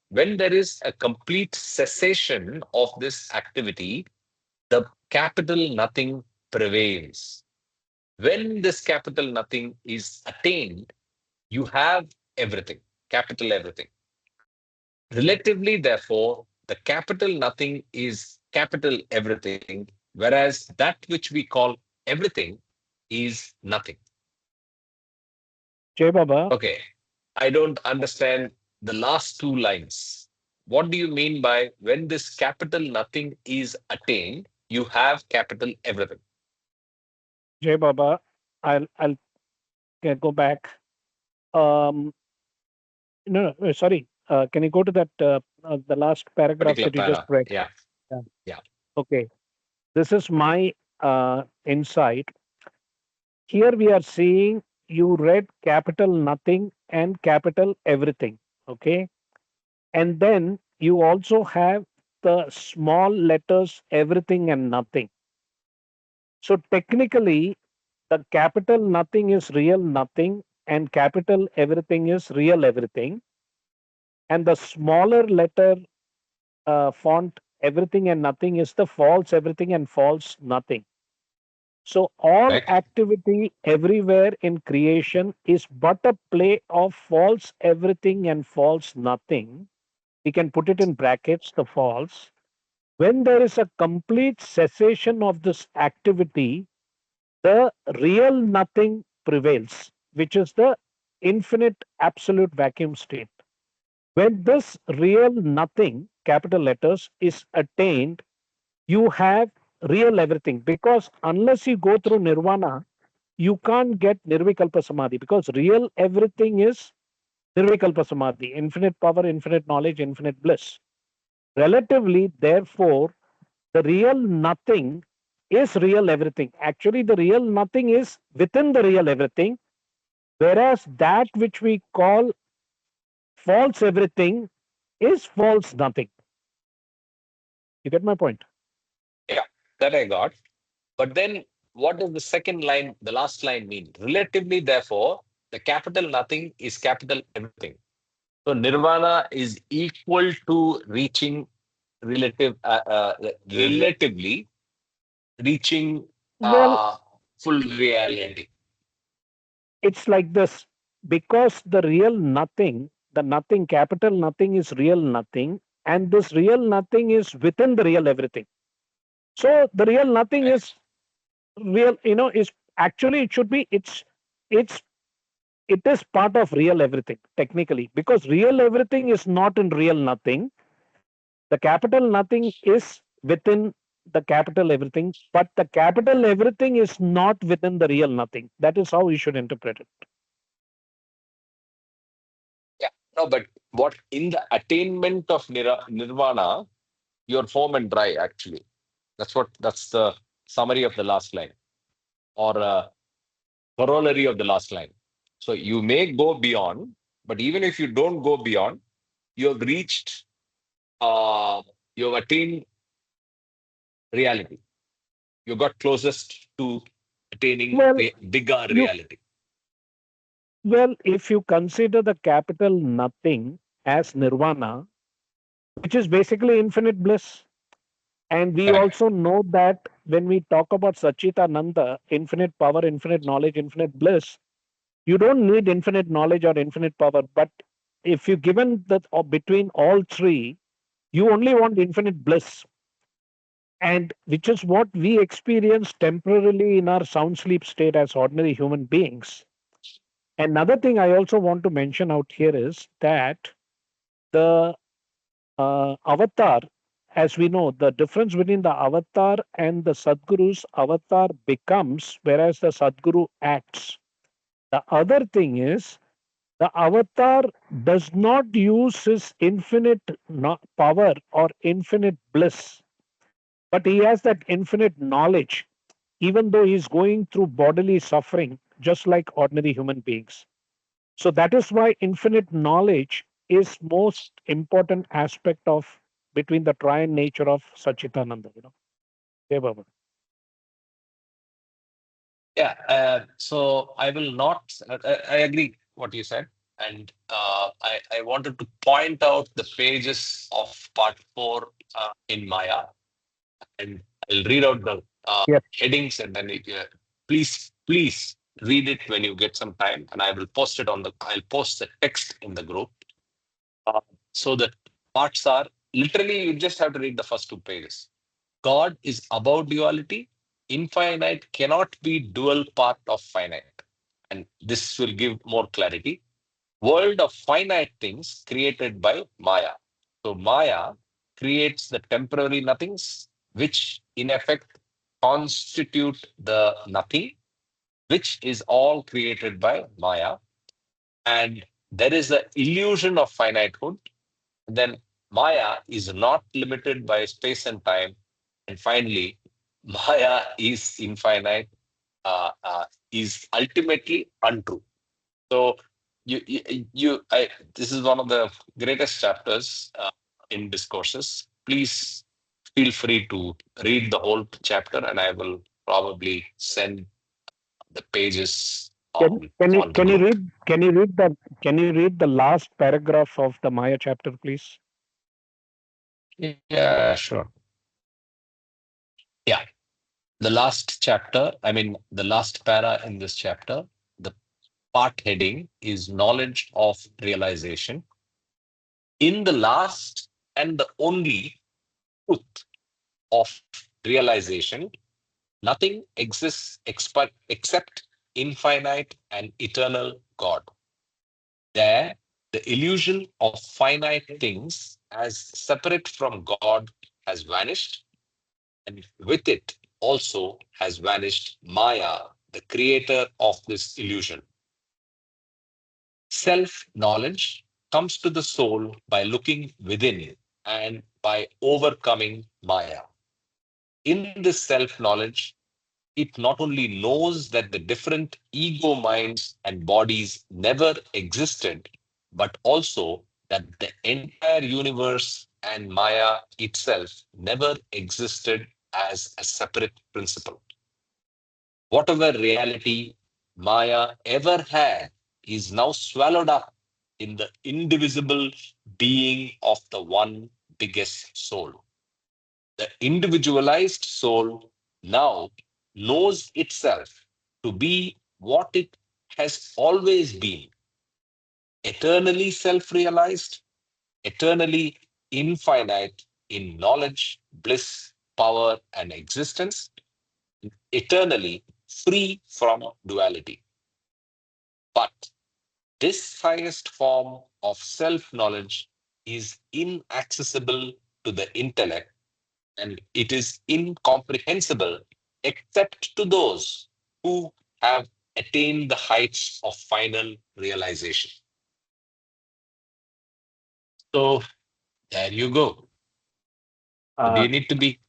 When there is a complete cessation of this activity, the capital nothing prevails. When this capital nothing is attained, you have everything, capital everything. Relatively, therefore, the capital nothing is capital everything, whereas that which we call everything is nothing. Jay Baba, Okay, I don't understand the last two lines. What do you mean by when this capital nothing is attained, you have capital everything? Jay Baba, I'll go back. Um, no, no, sorry. Can you go to that the last paragraph Particular that you just para. read? Yeah, Yeah. yeah. Okay. This is my insight. Here we are seeing you read capital nothing and capital everything. Okay. And then you also have the small letters everything and nothing. So technically, the capital nothing is real nothing and capital everything is real everything. And the smaller letter font everything and nothing is the false everything and false nothing. So all Correct. activity everywhere in creation is but a play of false everything and false nothing. We can put it in brackets, the false. When there is a complete cessation of this activity, the real nothing prevails, which is the infinite absolute vacuum state. When this real nothing, capital letters, is attained, you have real everything. Because unless you go through nirvana, you can't get nirvikalpa samadhi because real everything is nirvikalpa samadhi, infinite power, infinite knowledge, infinite bliss. Relatively, therefore, the real nothing is real everything. Actually, the real nothing is within the real everything, whereas that which we call false everything is false nothing. You get my point? Yeah, that I got. But then what does the second line, the last line mean? Relatively, therefore, the capital nothing is capital everything. So nirvana is equal to reaching relatively reaching Well, full reality. it's like this because the real nothing, the nothing, capital nothing is real nothing, and this real nothing is within the real everything. So the real nothing Correct. is real, is actually it should be it's it is part of real everything technically because real everything is not in real nothing. The capital nothing is within the capital everything, but the capital everything is not within the real nothing. That is how you should interpret it. Yeah. No, but what in the attainment of nirvana, you're foam and dry, actually. That's the summary of the last line or corollary of the last line. So you may go beyond, but even if you don't go beyond, you have reached, uh, you have attained reality. You got closest to attaining Well, bigger you reality. if you consider the capital nothing as nirvana, which is basically infinite bliss, and we Correct. also know that when we talk about Sachitananda, infinite power, infinite knowledge, infinite bliss, you don't need infinite knowledge or infinite power. But if you given that or between all three, you only want infinite bliss, and which is what we experience temporarily in our sound sleep state as ordinary human beings. Another thing I also want to mention out here is that the avatar, as we know, the difference between the avatar and the Sadguru's avatar becomes, whereas the Sadguru acts. The other thing is, the avatar does not use his infinite power or infinite bliss, but he has that infinite knowledge, even though he's going through bodily suffering, just like ordinary human beings. So that is why infinite knowledge is most important aspect of between the triune nature of Sachitananda. Yeah, Baba. Yeah. So I will not. I agree what you said, and I wanted to point out the pages of part four in Maya, and I'll read out the Yes. headings, and then please read it when you get some time, and I will post it on the. I'll post the text in the group. Uh, so the parts are literally, you just have to read the first 2 pages. God is above duality. Infinite cannot be dual part of finite. And this will give more clarity. World of finite things created by Maya. So Maya creates the temporary nothings, which in effect constitute the nothing, which is all created by Maya. And there is the illusion of finitehood. Then Maya is not limited by space and time. And finally, Maya is infinite, is ultimately untrue. So this is one of the greatest chapters in discourses. Please feel free to read the whole chapter, and I will probably send the pages Can can you on the can you group. read can you read the can you read the last paragraph of the Maya chapter, please? Yeah, sure. Yeah, the last chapter. I mean, the last para in this chapter. The part heading is knowledge of realization. In the last and the only truth of realization, nothing exists except infinite and eternal God. There, the illusion of finite things as separate from God has vanished, and with it also has vanished Maya, the creator of this illusion. Self knowledge comes to the soul by looking within and by overcoming Maya. In this self knowledge, it not only knows that the different ego minds and bodies never existed, but also that the entire universe and Maya itself never existed as a separate principle. Whatever reality Maya ever had is now swallowed up in the indivisible being of the one biggest soul. The individualized soul now knows itself to be what it has always been, eternally self realized, eternally infinite in knowledge, bliss, power, and existence, eternally free from duality. But this highest form of self knowledge is inaccessible to the intellect, and it is incomprehensible except to those who have attained the heights of final realization. So there you go. Do Uh, you need to be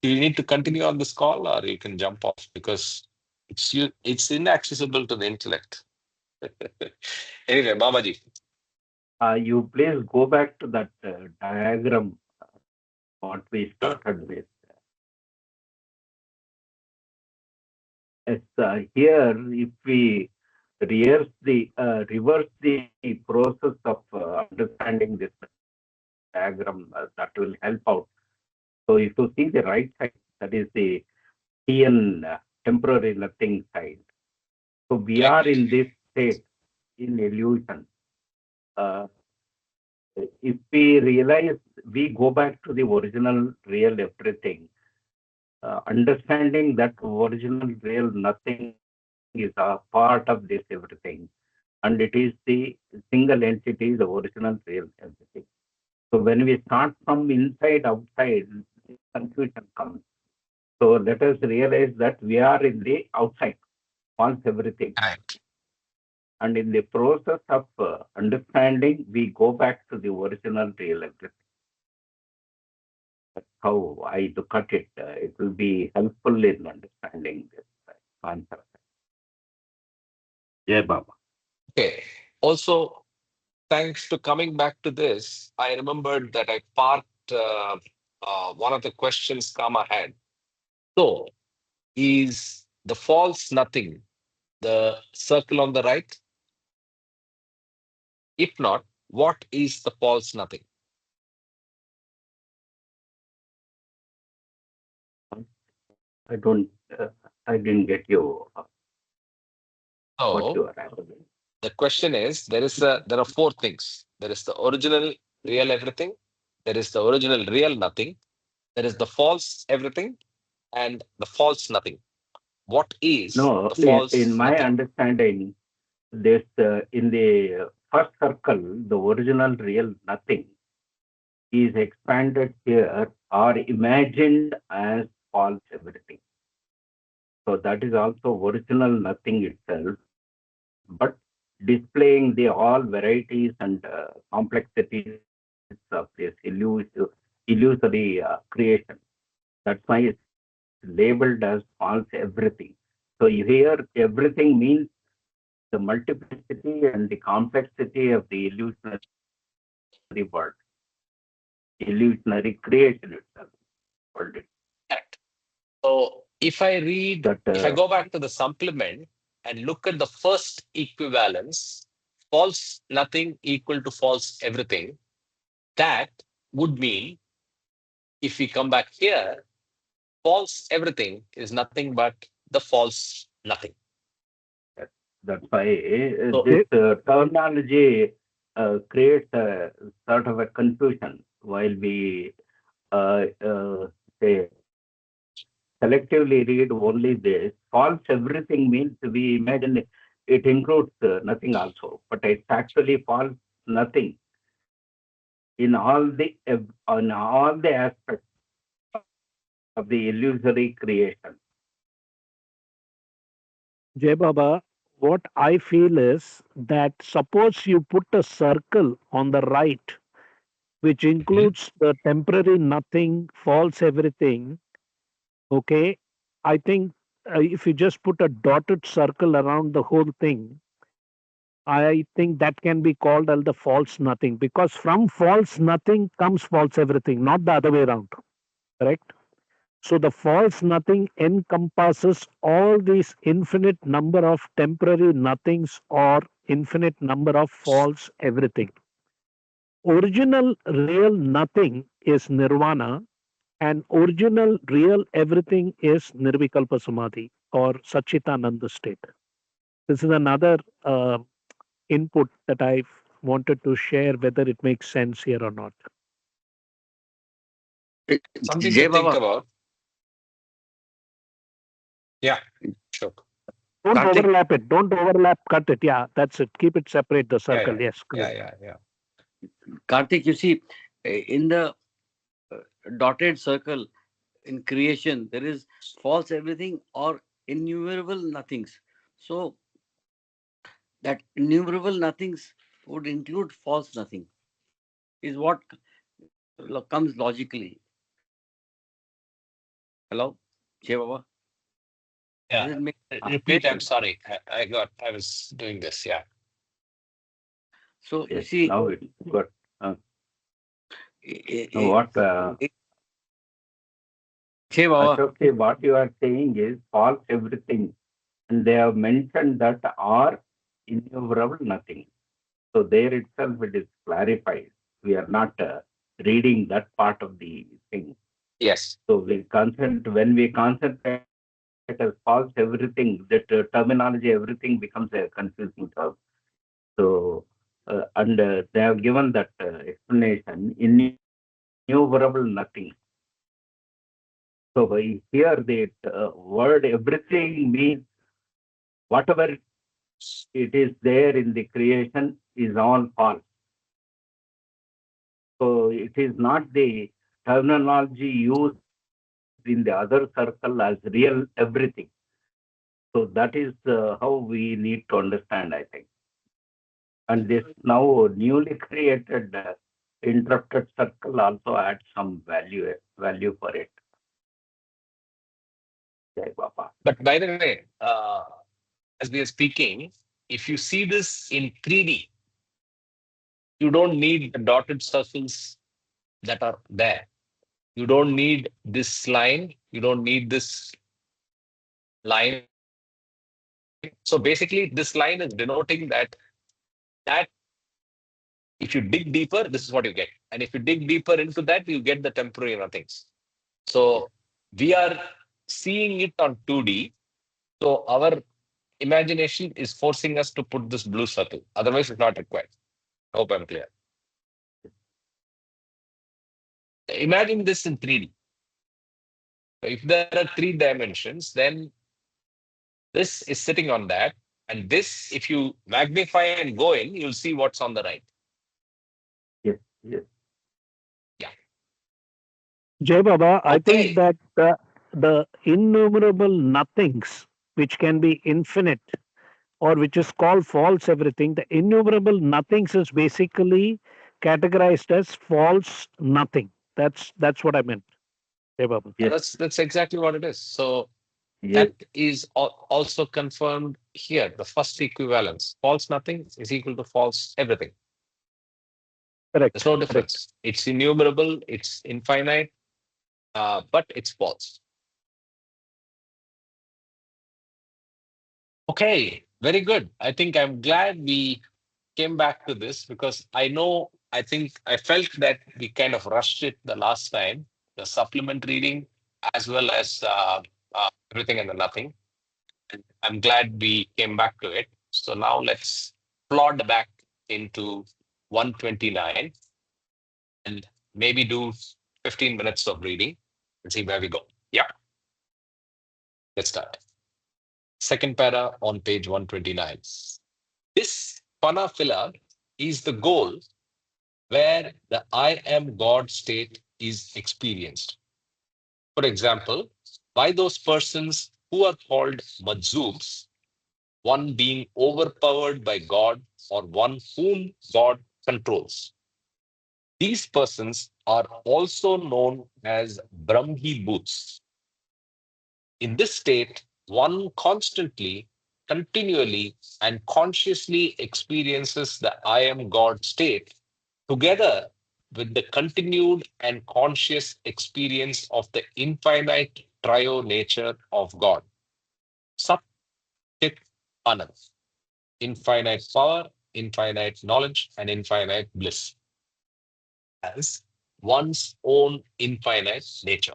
do you need to continue on this call, or you can jump off because it's inaccessible to the intellect. Anyway, Mamaji. you please go back to that diagram what we started with. Yes, here, if we reverse the process of understanding this diagram, that will help out. So, if you see the right side, that is the TN temporary nothing side. So, we are Correct. in this state in illusion. Uh, if we realize, we go back to the original real everything, understanding that original real nothing is a part of this everything, and it is the single entity, the original real everything. So when we start from inside outside, confusion comes. So let us realize that we are in the outside, false everything. Correct. And in the process of understanding, we go back to the original real everything. That's how I look at it. It will be helpful in understanding this concept. Jai Baba. Okay. Also, thanks to coming back to this, I remembered that I parked one of the questions come ahead. So, is the false nothing the circle on the right? If not, what is the false nothing? I don't, uh, I didn't get you what So, you are asking. the question is there are four things. There is the original real everything, There is the original real nothing. There is the false everything and the false nothing. What is No, the in false my nothing? understanding, this in the first circle, the original real nothing is expanded here or imagined as false everything. So that is also original nothing itself, but displaying the all varieties and complexities of this illusory creation. That's why it's labeled as false everything. So here, everything means the multiplicity and the complexity of the illusionary world, illusionary creation itself. Called it. Correct. So That if I go back to the supplement and look at the first equivalence, false nothing equal to false everything, that would mean if we come back here, false everything is nothing but the false nothing. That's why So, this terminology creates a sort of a confusion while we say selectively read only this. False everything means we imagine it includes nothing also, but it's actually false nothing in all the aspects of the illusory creation. Jay Baba, what I feel is that suppose you put a circle on the right, which mhm, includes the temporary nothing, false everything. Okay. I think if you just put a dotted circle around the whole thing, I think that can be called as the false nothing, because from false nothing comes false everything, not the other way around. Correct? So the false nothing encompasses all these infinite number of temporary nothings or infinite number of false everything. Original real nothing is nirvana, and original real everything is nirvikalpa samadhi or Sachitananda state. This is another input that I wanted to share, whether it makes sense here or not. something to Jay think Baba, about. Yeah, sure. Don't Karthik, overlap it. Don't overlap. Cut it. Yeah, that's it. Keep it separate. The Yeah, circle. yeah, Yes, yeah, correct. yeah, yeah. Karthik, you see, in the uh, dotted circle in creation, there is false everything or innumerable nothings. So that innumerable nothings would include false nothing, is what comes logically. Hello, Jay Baba, Yeah. does it make Repeat, I'm sense? sorry. I was doing this. Yeah. So you Yes, see, now it's good. Uh, i- now i- what i- Jay Baba, Ashok, what you are saying is false everything, and they have mentioned that are innumerable nothing. So there itself it is clarified. We are not reading that part of the thing. Yes. So when we concentrate as false everything, that terminology everything becomes a confusing term. So and they have given that explanation innumerable nothing. So here the word everything means whatever it is there in the creation is all false. So it is not the terminology used in the other circle as real everything. So that is how we need to understand, I think. And this now newly created interrupted circle also adds some value for it. Jai Baba. But by the way, as we are speaking, if you see this in 3D, you don't need the dotted circles that are there. You don't need this line. You don't need this line. So basically, this line is denoting that if you dig deeper, this is what you get. And if you dig deeper into that, you get the temporary nothings. So we are seeing it on 2D. So our imagination is forcing us to put this blue circle. Otherwise, it's not required. Hope I'm clear. Imagine this in 3D. If there are 3 dimensions, then this is sitting on that. And this, if you magnify and go in, you'll see what's on the right. Yes, yes, Yeah. Jay Baba, I think Okay. that the innumerable nothings, which can be infinite or which is called false everything, the innumerable nothings is basically categorized as false nothing. That's what I meant, Jay Baba. yes, That's exactly what it is. So yes, that is also confirmed here. The first equivalence, false nothing is equal to false everything. There's Correct, no correct. difference. It's innumerable, it's infinite, but it's false. Okay, very good. I think I'm glad we came back to this because I think I felt that we kind of rushed it the last time, the supplement reading as well as everything and the nothing. And I'm glad we came back to it. So now let's plod back into 129 and maybe do 15 minutes of reading and see where we go. Yeah, let's start. Second para on page 129. This pana filler is the goal where the I am God state is experienced. For example, by those persons who are called majzoobs, one being overpowered by God or one whom God controls. These persons are also known as Brahmi Bhuts. In this state, one constantly, continually, and consciously experiences the I am God state together with the continued and conscious experience of the infinite trio nature of God. Sat Chit Anand. Infinite power, infinite knowledge, and infinite bliss as one's own infinite nature.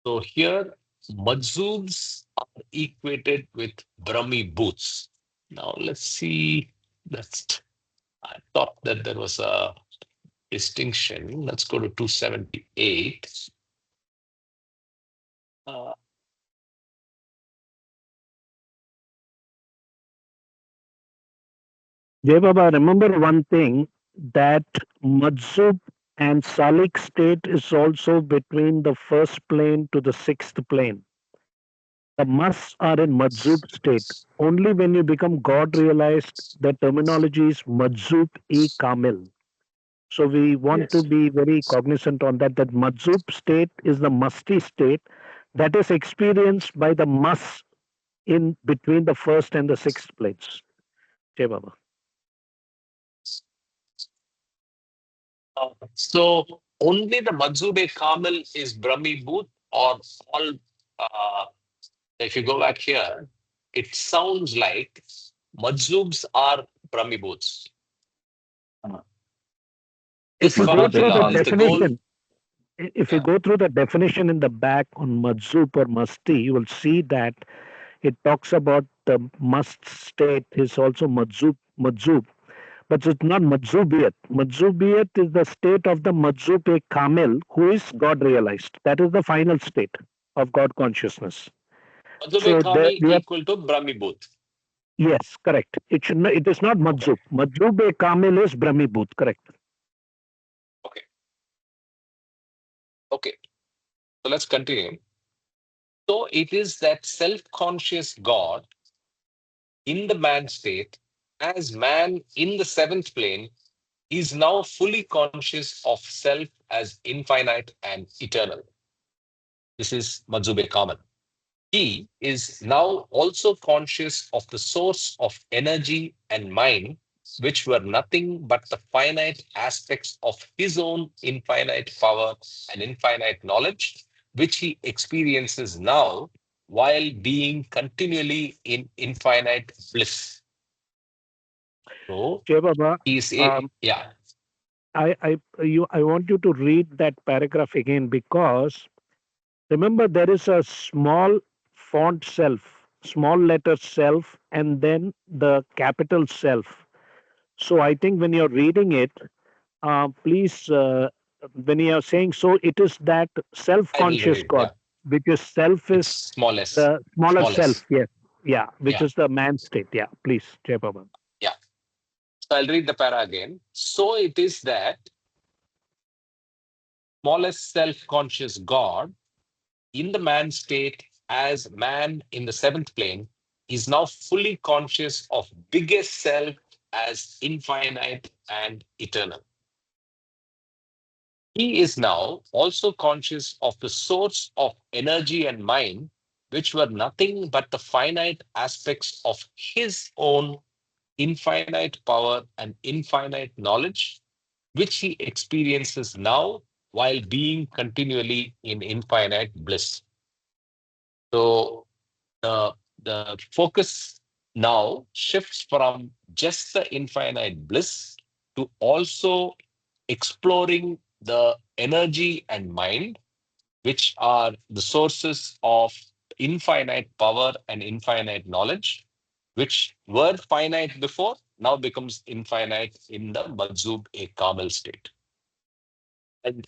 So here, Majzoobs are equated with Brahmi Bhuts. Now let's see. That's I thought that there was a distinction. Let's go to 278. Uh, Jay Baba, remember one thing that Majzub and Salik state is also between the first plane to the sixth plane. The musts are in Majzub state. Only when you become God realized, the terminology is Majzub e Kamil. So we want to yes. be very cognizant on that. That Majzub state is the musty state that is experienced by the mus in between the first and the sixth planes. Jay Baba. So only the Majzube Kamil is Brahmi Bhut, or all, uh, if you go back here, it sounds like Majzubs are Brahmi Bhuts. uh, If This you Fana go through the Fila is the goal. definition, if you Yeah. go through the definition in the back on Majzub or Masti, you will see that it talks about the must state is also Majzub, but it's not Majzubiyat. Majzubiyat is the state of the Majzub e Kamil, who is God realized. That is the final state of God consciousness. Majzube So there Kamil we have equal to Brahmi Bhut. yes, correct. It should not, it is not Okay. Majzub. Majzub e Kamil is Brahmibhut, correct. Okay. Okay. So let's continue. So it is that self-conscious God in the man state, as man in the seventh plane, is now fully conscious of self as infinite and eternal. This is Majzube Kamal. He is now also conscious of the source of energy and mind, which were nothing but the finite aspects of his own infinite power and infinite knowledge, which he experiences now while being continually in infinite bliss. So Jai Baba, he's a, um, yeah, I want you to read that paragraph again because remember there is a small font self, small letter self, and then the capital self. So I think when you're reading it, please, when you are saying so, it is that I will self-conscious read. Yeah, God, which is self it's is smallest. the smaller self. Smallest. Yes, yeah, which Yeah, is the man state. Yeah, please, Jay Baba. yeah. So I'll read the para again. So it is that smallest self-conscious God in the man state as man in the seventh plane is now fully conscious of biggest self as infinite and eternal. He is now also conscious of the source of energy and mind, which were nothing but the finite aspects of his own infinite power and infinite knowledge, which he experiences now while being continually in infinite bliss. So the focus now shifts from just the infinite bliss to also exploring the energy and mind, which are the sources of infinite power and infinite knowledge, which were finite before, now becomes infinite in the Majzub a Kamal state. And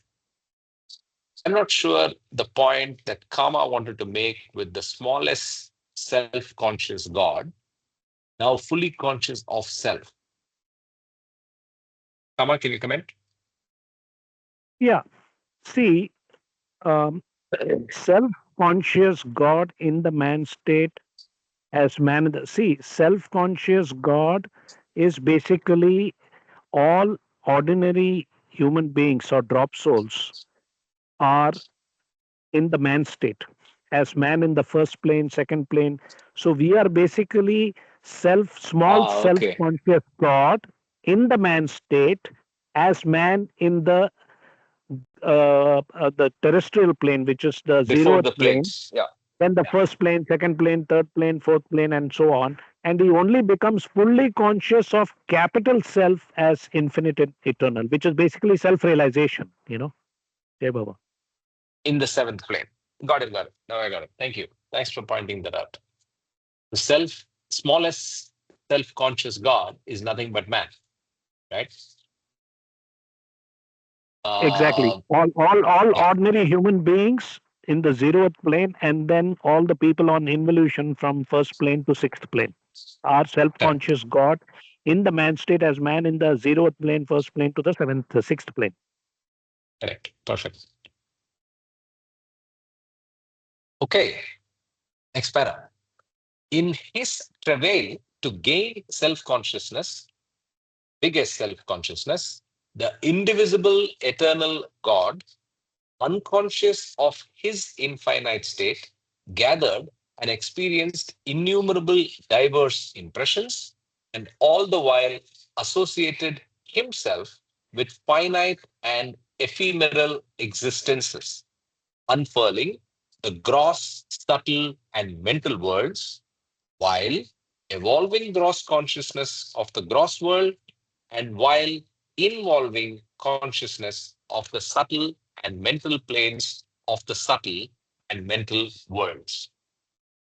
I'm not sure the point that Kama wanted to make with the smallest self-conscious God, now fully conscious of self. Kama, can you comment? Yeah, see, um, self-conscious God in the man state as man. See, self-conscious God is basically all ordinary human beings or drop souls are in the man state as man in the first plane, second plane. So we are basically small Ah, self okay. conscious God in the man state as man in the terrestrial plane, which is the Before zeroth the plane, planes. Yeah. then the Yeah. first plane, second plane, third plane, fourth plane, and so on. And he only becomes fully conscious of capital self as infinite and eternal, which is basically self realization, Jai Baba. In the seventh plane. Got it, got it. Now I got it. Thank you. Thanks for pointing that out. The smallest self-conscious God is nothing but man, right? Exactly. Uh, All yeah, ordinary human beings in the zeroth plane, and then all the people on involution from first plane to sixth plane are correct, self-conscious God in the man state as man in the zeroth plane, first plane to the sixth plane. correct. Perfect. Okay, next para. In his travail to gain self-consciousness, biggest self-consciousness, the indivisible eternal God, unconscious of his infinite state, gathered and experienced innumerable diverse impressions, and all the while associated himself with finite and ephemeral existences, unfurling the gross, subtle, and mental worlds, while evolving gross consciousness of the gross world and while involving consciousness of the subtle and mental planes of the subtle and mental worlds.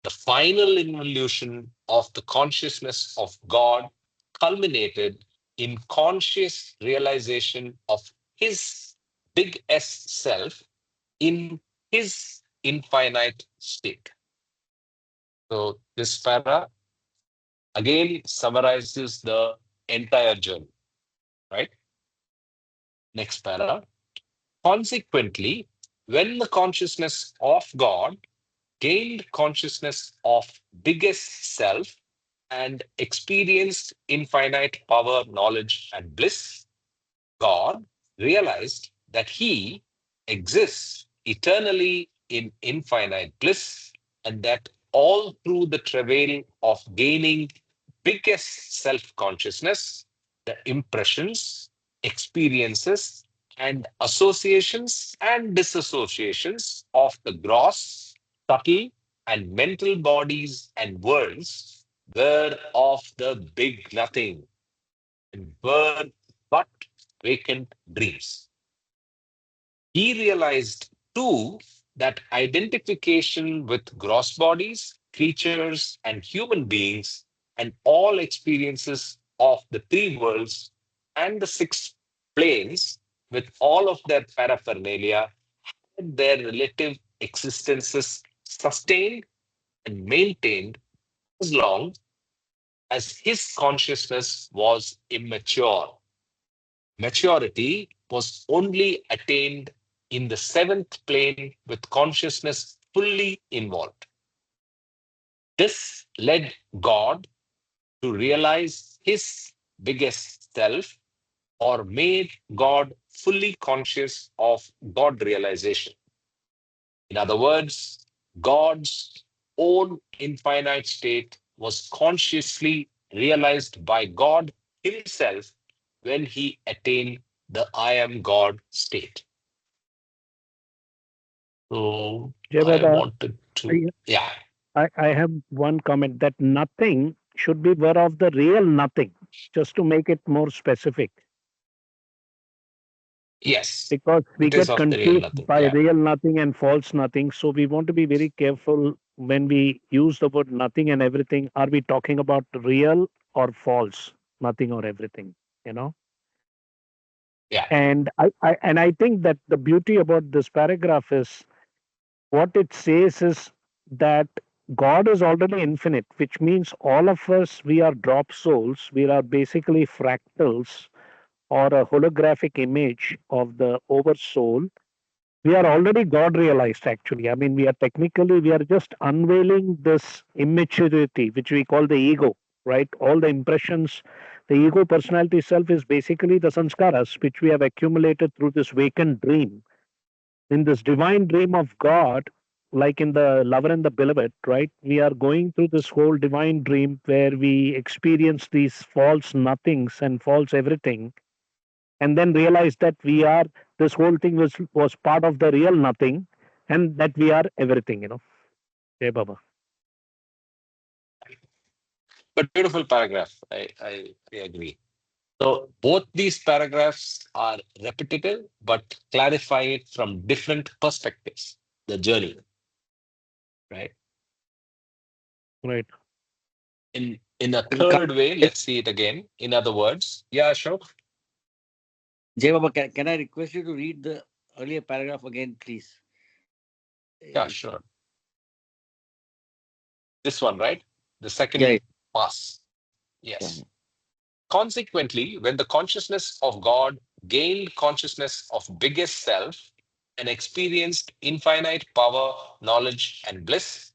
The final involution of the consciousness of God culminated in conscious realization of his big S self in his infinite state. So, this para again summarizes the entire journey, right? Next para. Consequently, when the consciousness of God gained consciousness of biggest self and experienced infinite power, knowledge, and bliss, God realized that he exists eternally in infinite bliss and that all through the travail of gaining biggest self consciousness, the impressions, experiences, and associations and disassociations of the gross, subtle, and mental bodies and worlds were of the big nothing and were but vacant dreams. He realized too that identification with gross bodies, creatures, and human beings, and all experiences of the three worlds and the six planes with all of their paraphernalia had their relative existences sustained and maintained as long as his consciousness was immature. Maturity was only attained in the seventh plane with consciousness fully involved. This led God to realize his biggest self or made God fully conscious of God realization. In other words, God's own infinite state was consciously realized by God himself when he attained the I am God state. So Jai I Baba, wanted to, yeah, I have one comment that nothing should be aware of the real nothing, just to make it more specific, yes, because we it is get of the real confused nothing. by Yeah, real nothing and false nothing. So we want to be very careful when we use the word nothing and everything. Are we talking about real or false? Nothing or everything, you know? yeah, And I think that the beauty about this paragraph is what it says is that God is already infinite, which means all of us, we are drop souls. We are basically fractals or a holographic image of the oversoul. We are already God realized, actually. I mean, we are technically, we are just unveiling this immaturity, which we call the ego, right? All the impressions, the ego personality self is basically the sanskaras, which we have accumulated through this vacant dream in this divine dream of God, like in the lover and the beloved, right? We are going through this whole divine dream where we experience these false nothings and false everything, and then realize that we are this whole thing was part of the real nothing, and that we are everything, Jai Baba. but beautiful paragraph. I agree. So both these paragraphs are repetitive but clarify it from different perspectives. The journey, right? Right. In a Can, can, third way, let's see it again. In other words, yeah, Ashok. Jay Baba, can I request you to read the earlier paragraph again, please? Yeah, Eh, sure. This one, right? The Yeah, second pass. Yes. yeah. Consequently, when the consciousness of God gained consciousness of biggest self and experienced infinite power, knowledge, and bliss,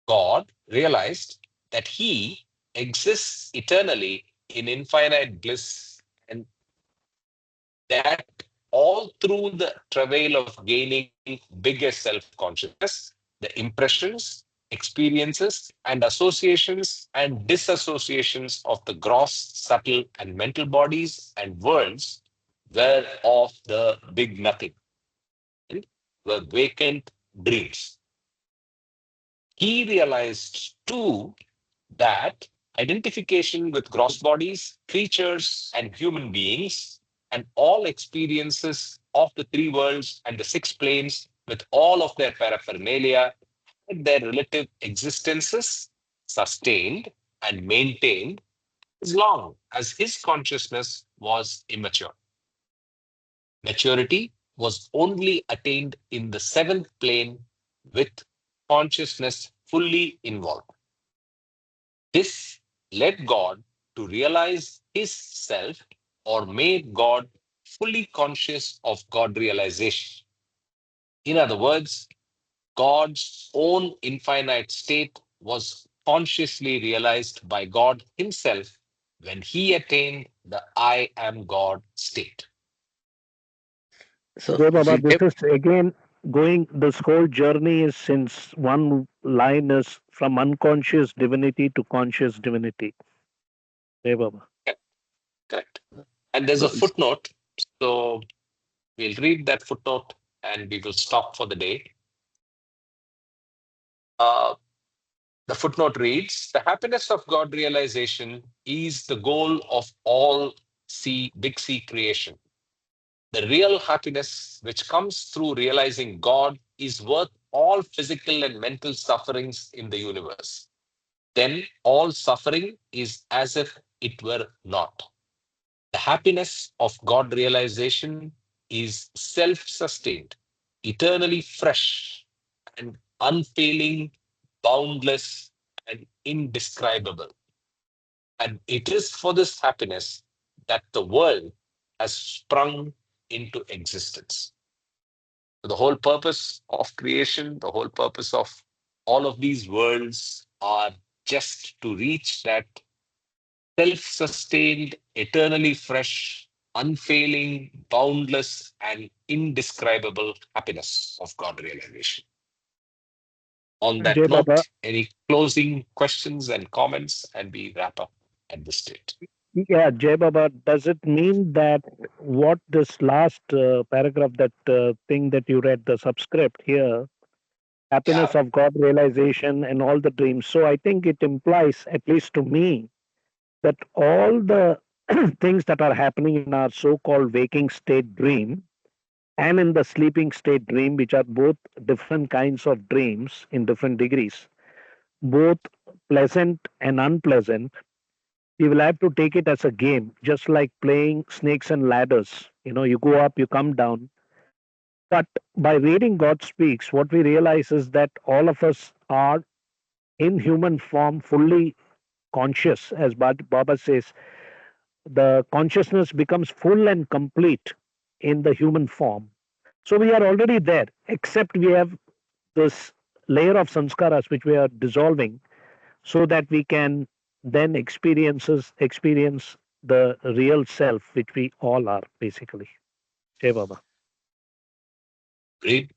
God realized that he exists eternally in infinite bliss and that all through the travail of gaining bigger self consciousness, the impressions, experiences, and associations and disassociations of the gross, subtle, and mental bodies and worlds were of the big nothing, and were vacant dreams. He realized too that identification with gross bodies, creatures, and human beings, and all experiences of the three worlds and the six planes with all of their paraphernalia had their relative existences sustained and maintained as long as his consciousness was immature. Maturity was only attained in the seventh plane with consciousness fully involved. This led God to realize his self or made God fully conscious of God realization. In other words, God's own infinite state was consciously realized by God himself when he attained the I am God state. So, Jai so Baba, this Jay, is again going, this whole journey is since one line is from unconscious divinity to conscious divinity. Jai Baba. Correct. And there's a so footnote. So we'll read that footnote and we will stop for the day. Uh, The footnote reads, the happiness of God realization is the goal of all big C creation. The real happiness which comes through realizing God is worth all physical and mental sufferings in the universe. Then all suffering is as if it were not. The happiness of God realization is self-sustained, eternally fresh, and unfailing, boundless, and indescribable. And it is for this happiness that the world has sprung into existence. The whole purpose of creation, the whole purpose of all of these worlds are just to reach that self-sustained, eternally fresh, unfailing, boundless, and indescribable happiness of God realization. On that Jay Baba, note, any closing questions and comments, and we wrap up at this state. yeah, Jay Baba, does it mean that what this last paragraph, that thing that you read, the subscript here, Yeah, happiness of God realization and all the dreams? So I think it implies, at least to me, that all the things that are happening in our so-called waking state dream and in the sleeping state dream, which are both different kinds of dreams in different degrees, both pleasant and unpleasant, you will have to take it as a game, just like playing snakes and ladders. You go up, you come down. But by reading God Speaks, what we realize is that all of us are in human form, fully conscious. As Baba says, the consciousness becomes full and complete in the human form. So we are already there, except we have this layer of sanskaras which we are dissolving so that we can then experience the real self which we all are basically. Jai Baba. great,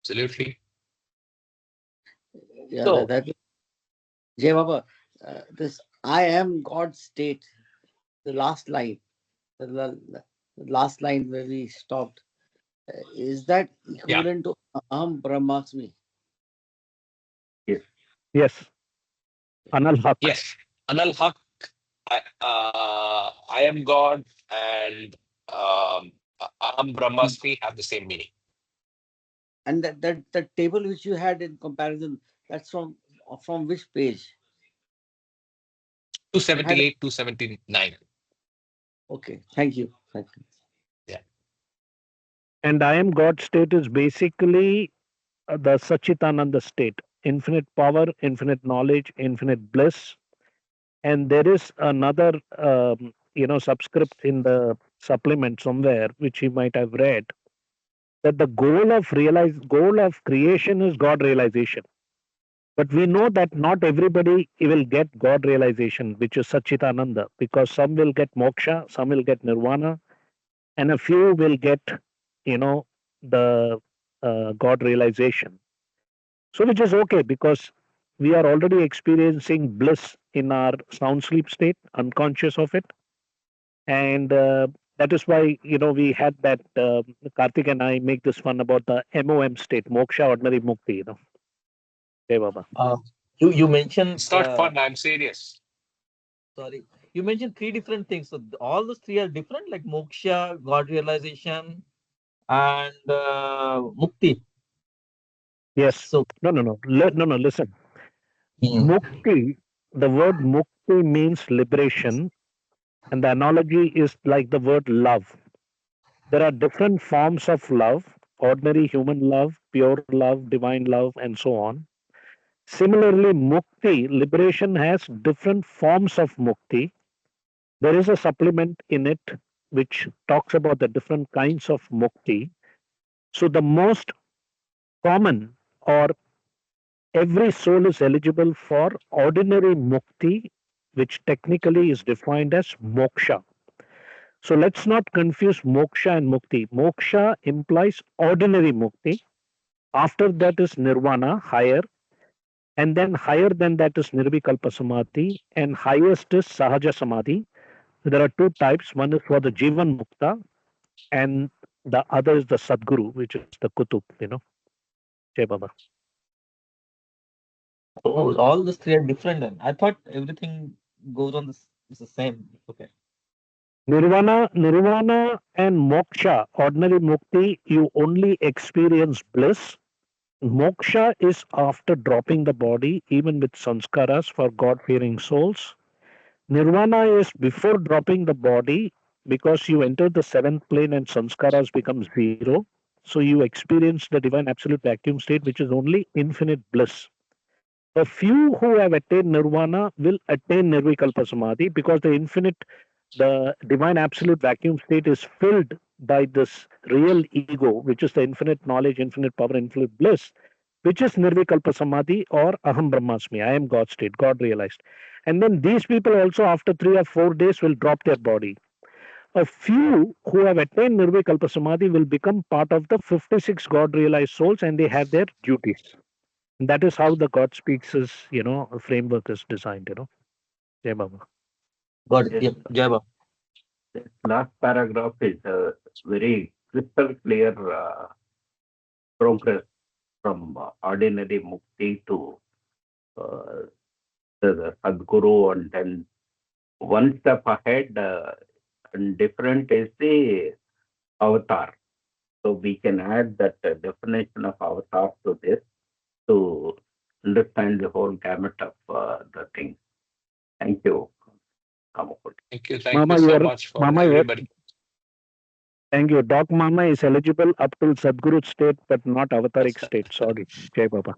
absolutely. Yeah, So, that Jay Baba, this I am God state, the last line, the last line where we stopped, is that yeah, equivalent to Aham Brahmasmi? Yes. Yes, Anal Haq. yes, Anal Haq, I am God, and Aham Brahmasmi have the same meaning. And that table which you had in comparison, that's from which page? You had 278, 279. okay. Thank you. Thank you. Yeah, And I am God state is basically the Sachitananda state, infinite power, infinite knowledge, infinite bliss. And there is another, subscript in the supplement somewhere, which you might have read, that the goal of creation is God realization. But we know that not everybody will get God realization, which is Satchitananda, because some will get moksha, some will get nirvana, and a few will get, the God realization. So, which is okay because we are already experiencing bliss in our sound sleep state, unconscious of it. And that is why, we had that, Karthik and I make this fun about the MOM state, moksha, ordinary mukti, Hey, Baba. You mentioned it's not fun. I'm serious. sorry, you mentioned three different things. So all those three are different, like moksha, God realization, and mukti. Yes. So No, no. Listen. mm, Mukti, the word mukti means liberation, and the analogy is like the word love. There are different forms of love: ordinary human love, pure love, divine love, and so on. Similarly, mukti, liberation, has different forms of mukti. There is a supplement in it which talks about the different kinds of mukti. So, the most common, or every soul is eligible for ordinary mukti, which technically is defined as moksha. So let's not confuse moksha and mukti. Moksha implies ordinary mukti. After that is nirvana, higher. And then higher than that is nirvikalpa samadhi. And highest is sahaja samadhi. There are two types. One is for the jivan mukta, and the other is the sadguru, which is the kutub, Jai Baba. all those three are different. Then I thought everything goes on this is the same. Okay. Nirvana and moksha, ordinary mukti, you only experience bliss. Moksha is after dropping the body, even with sanskaras for God fearing souls. Nirvana is before dropping the body, because you enter the seventh plane and sanskaras become zero. So you experience the divine absolute vacuum state, which is only infinite bliss. The few who have attained nirvana will attain nirvikalpa samadhi, because the divine absolute vacuum state is filled by this real ego, which is the infinite knowledge, infinite power, infinite bliss, which is nirvikalpa samadhi or aham brahmasmi, I am God state, God realized. And then these people also, after 3 or 4 days, will drop their body. A few who have attained nirvikalpa samadhi will become part of the 56 God realized souls, and they have their duties. And that is how the God speaks is, framework is designed, Jai Baba. Got it. Yes, Yep. Jai Baba. this last paragraph is a very crystal clear progress from ordinary mukti to uh, the Sadguru, and then one step ahead and different is the avatar. So we can add that definition of avatar to this to understand the whole gamut of the thing. Thank you, Kamakul. Thank you. Thank you Mama, so much for everybody. thank you. Dog Mama is eligible up till Sadguru state, but not avataric state. Sorry. Jai Baba.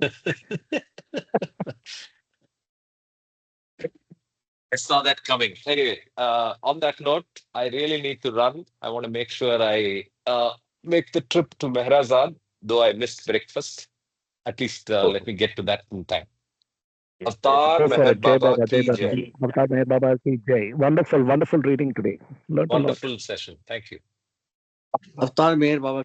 I saw that coming. Anyway, on that note, I really need to run. I want to make sure I make the trip to Mehrazad, though I missed breakfast. At least let me get to that in time. Yes, Avtar Go for Meher it. Jai Baba Baba. Jai ki Baba. jai. yes. Baba Meher Baba ki Jai. Wonderful, wonderful reading today. Learned a lot. Wonderful session. Thank you. Avatar Meher Baba.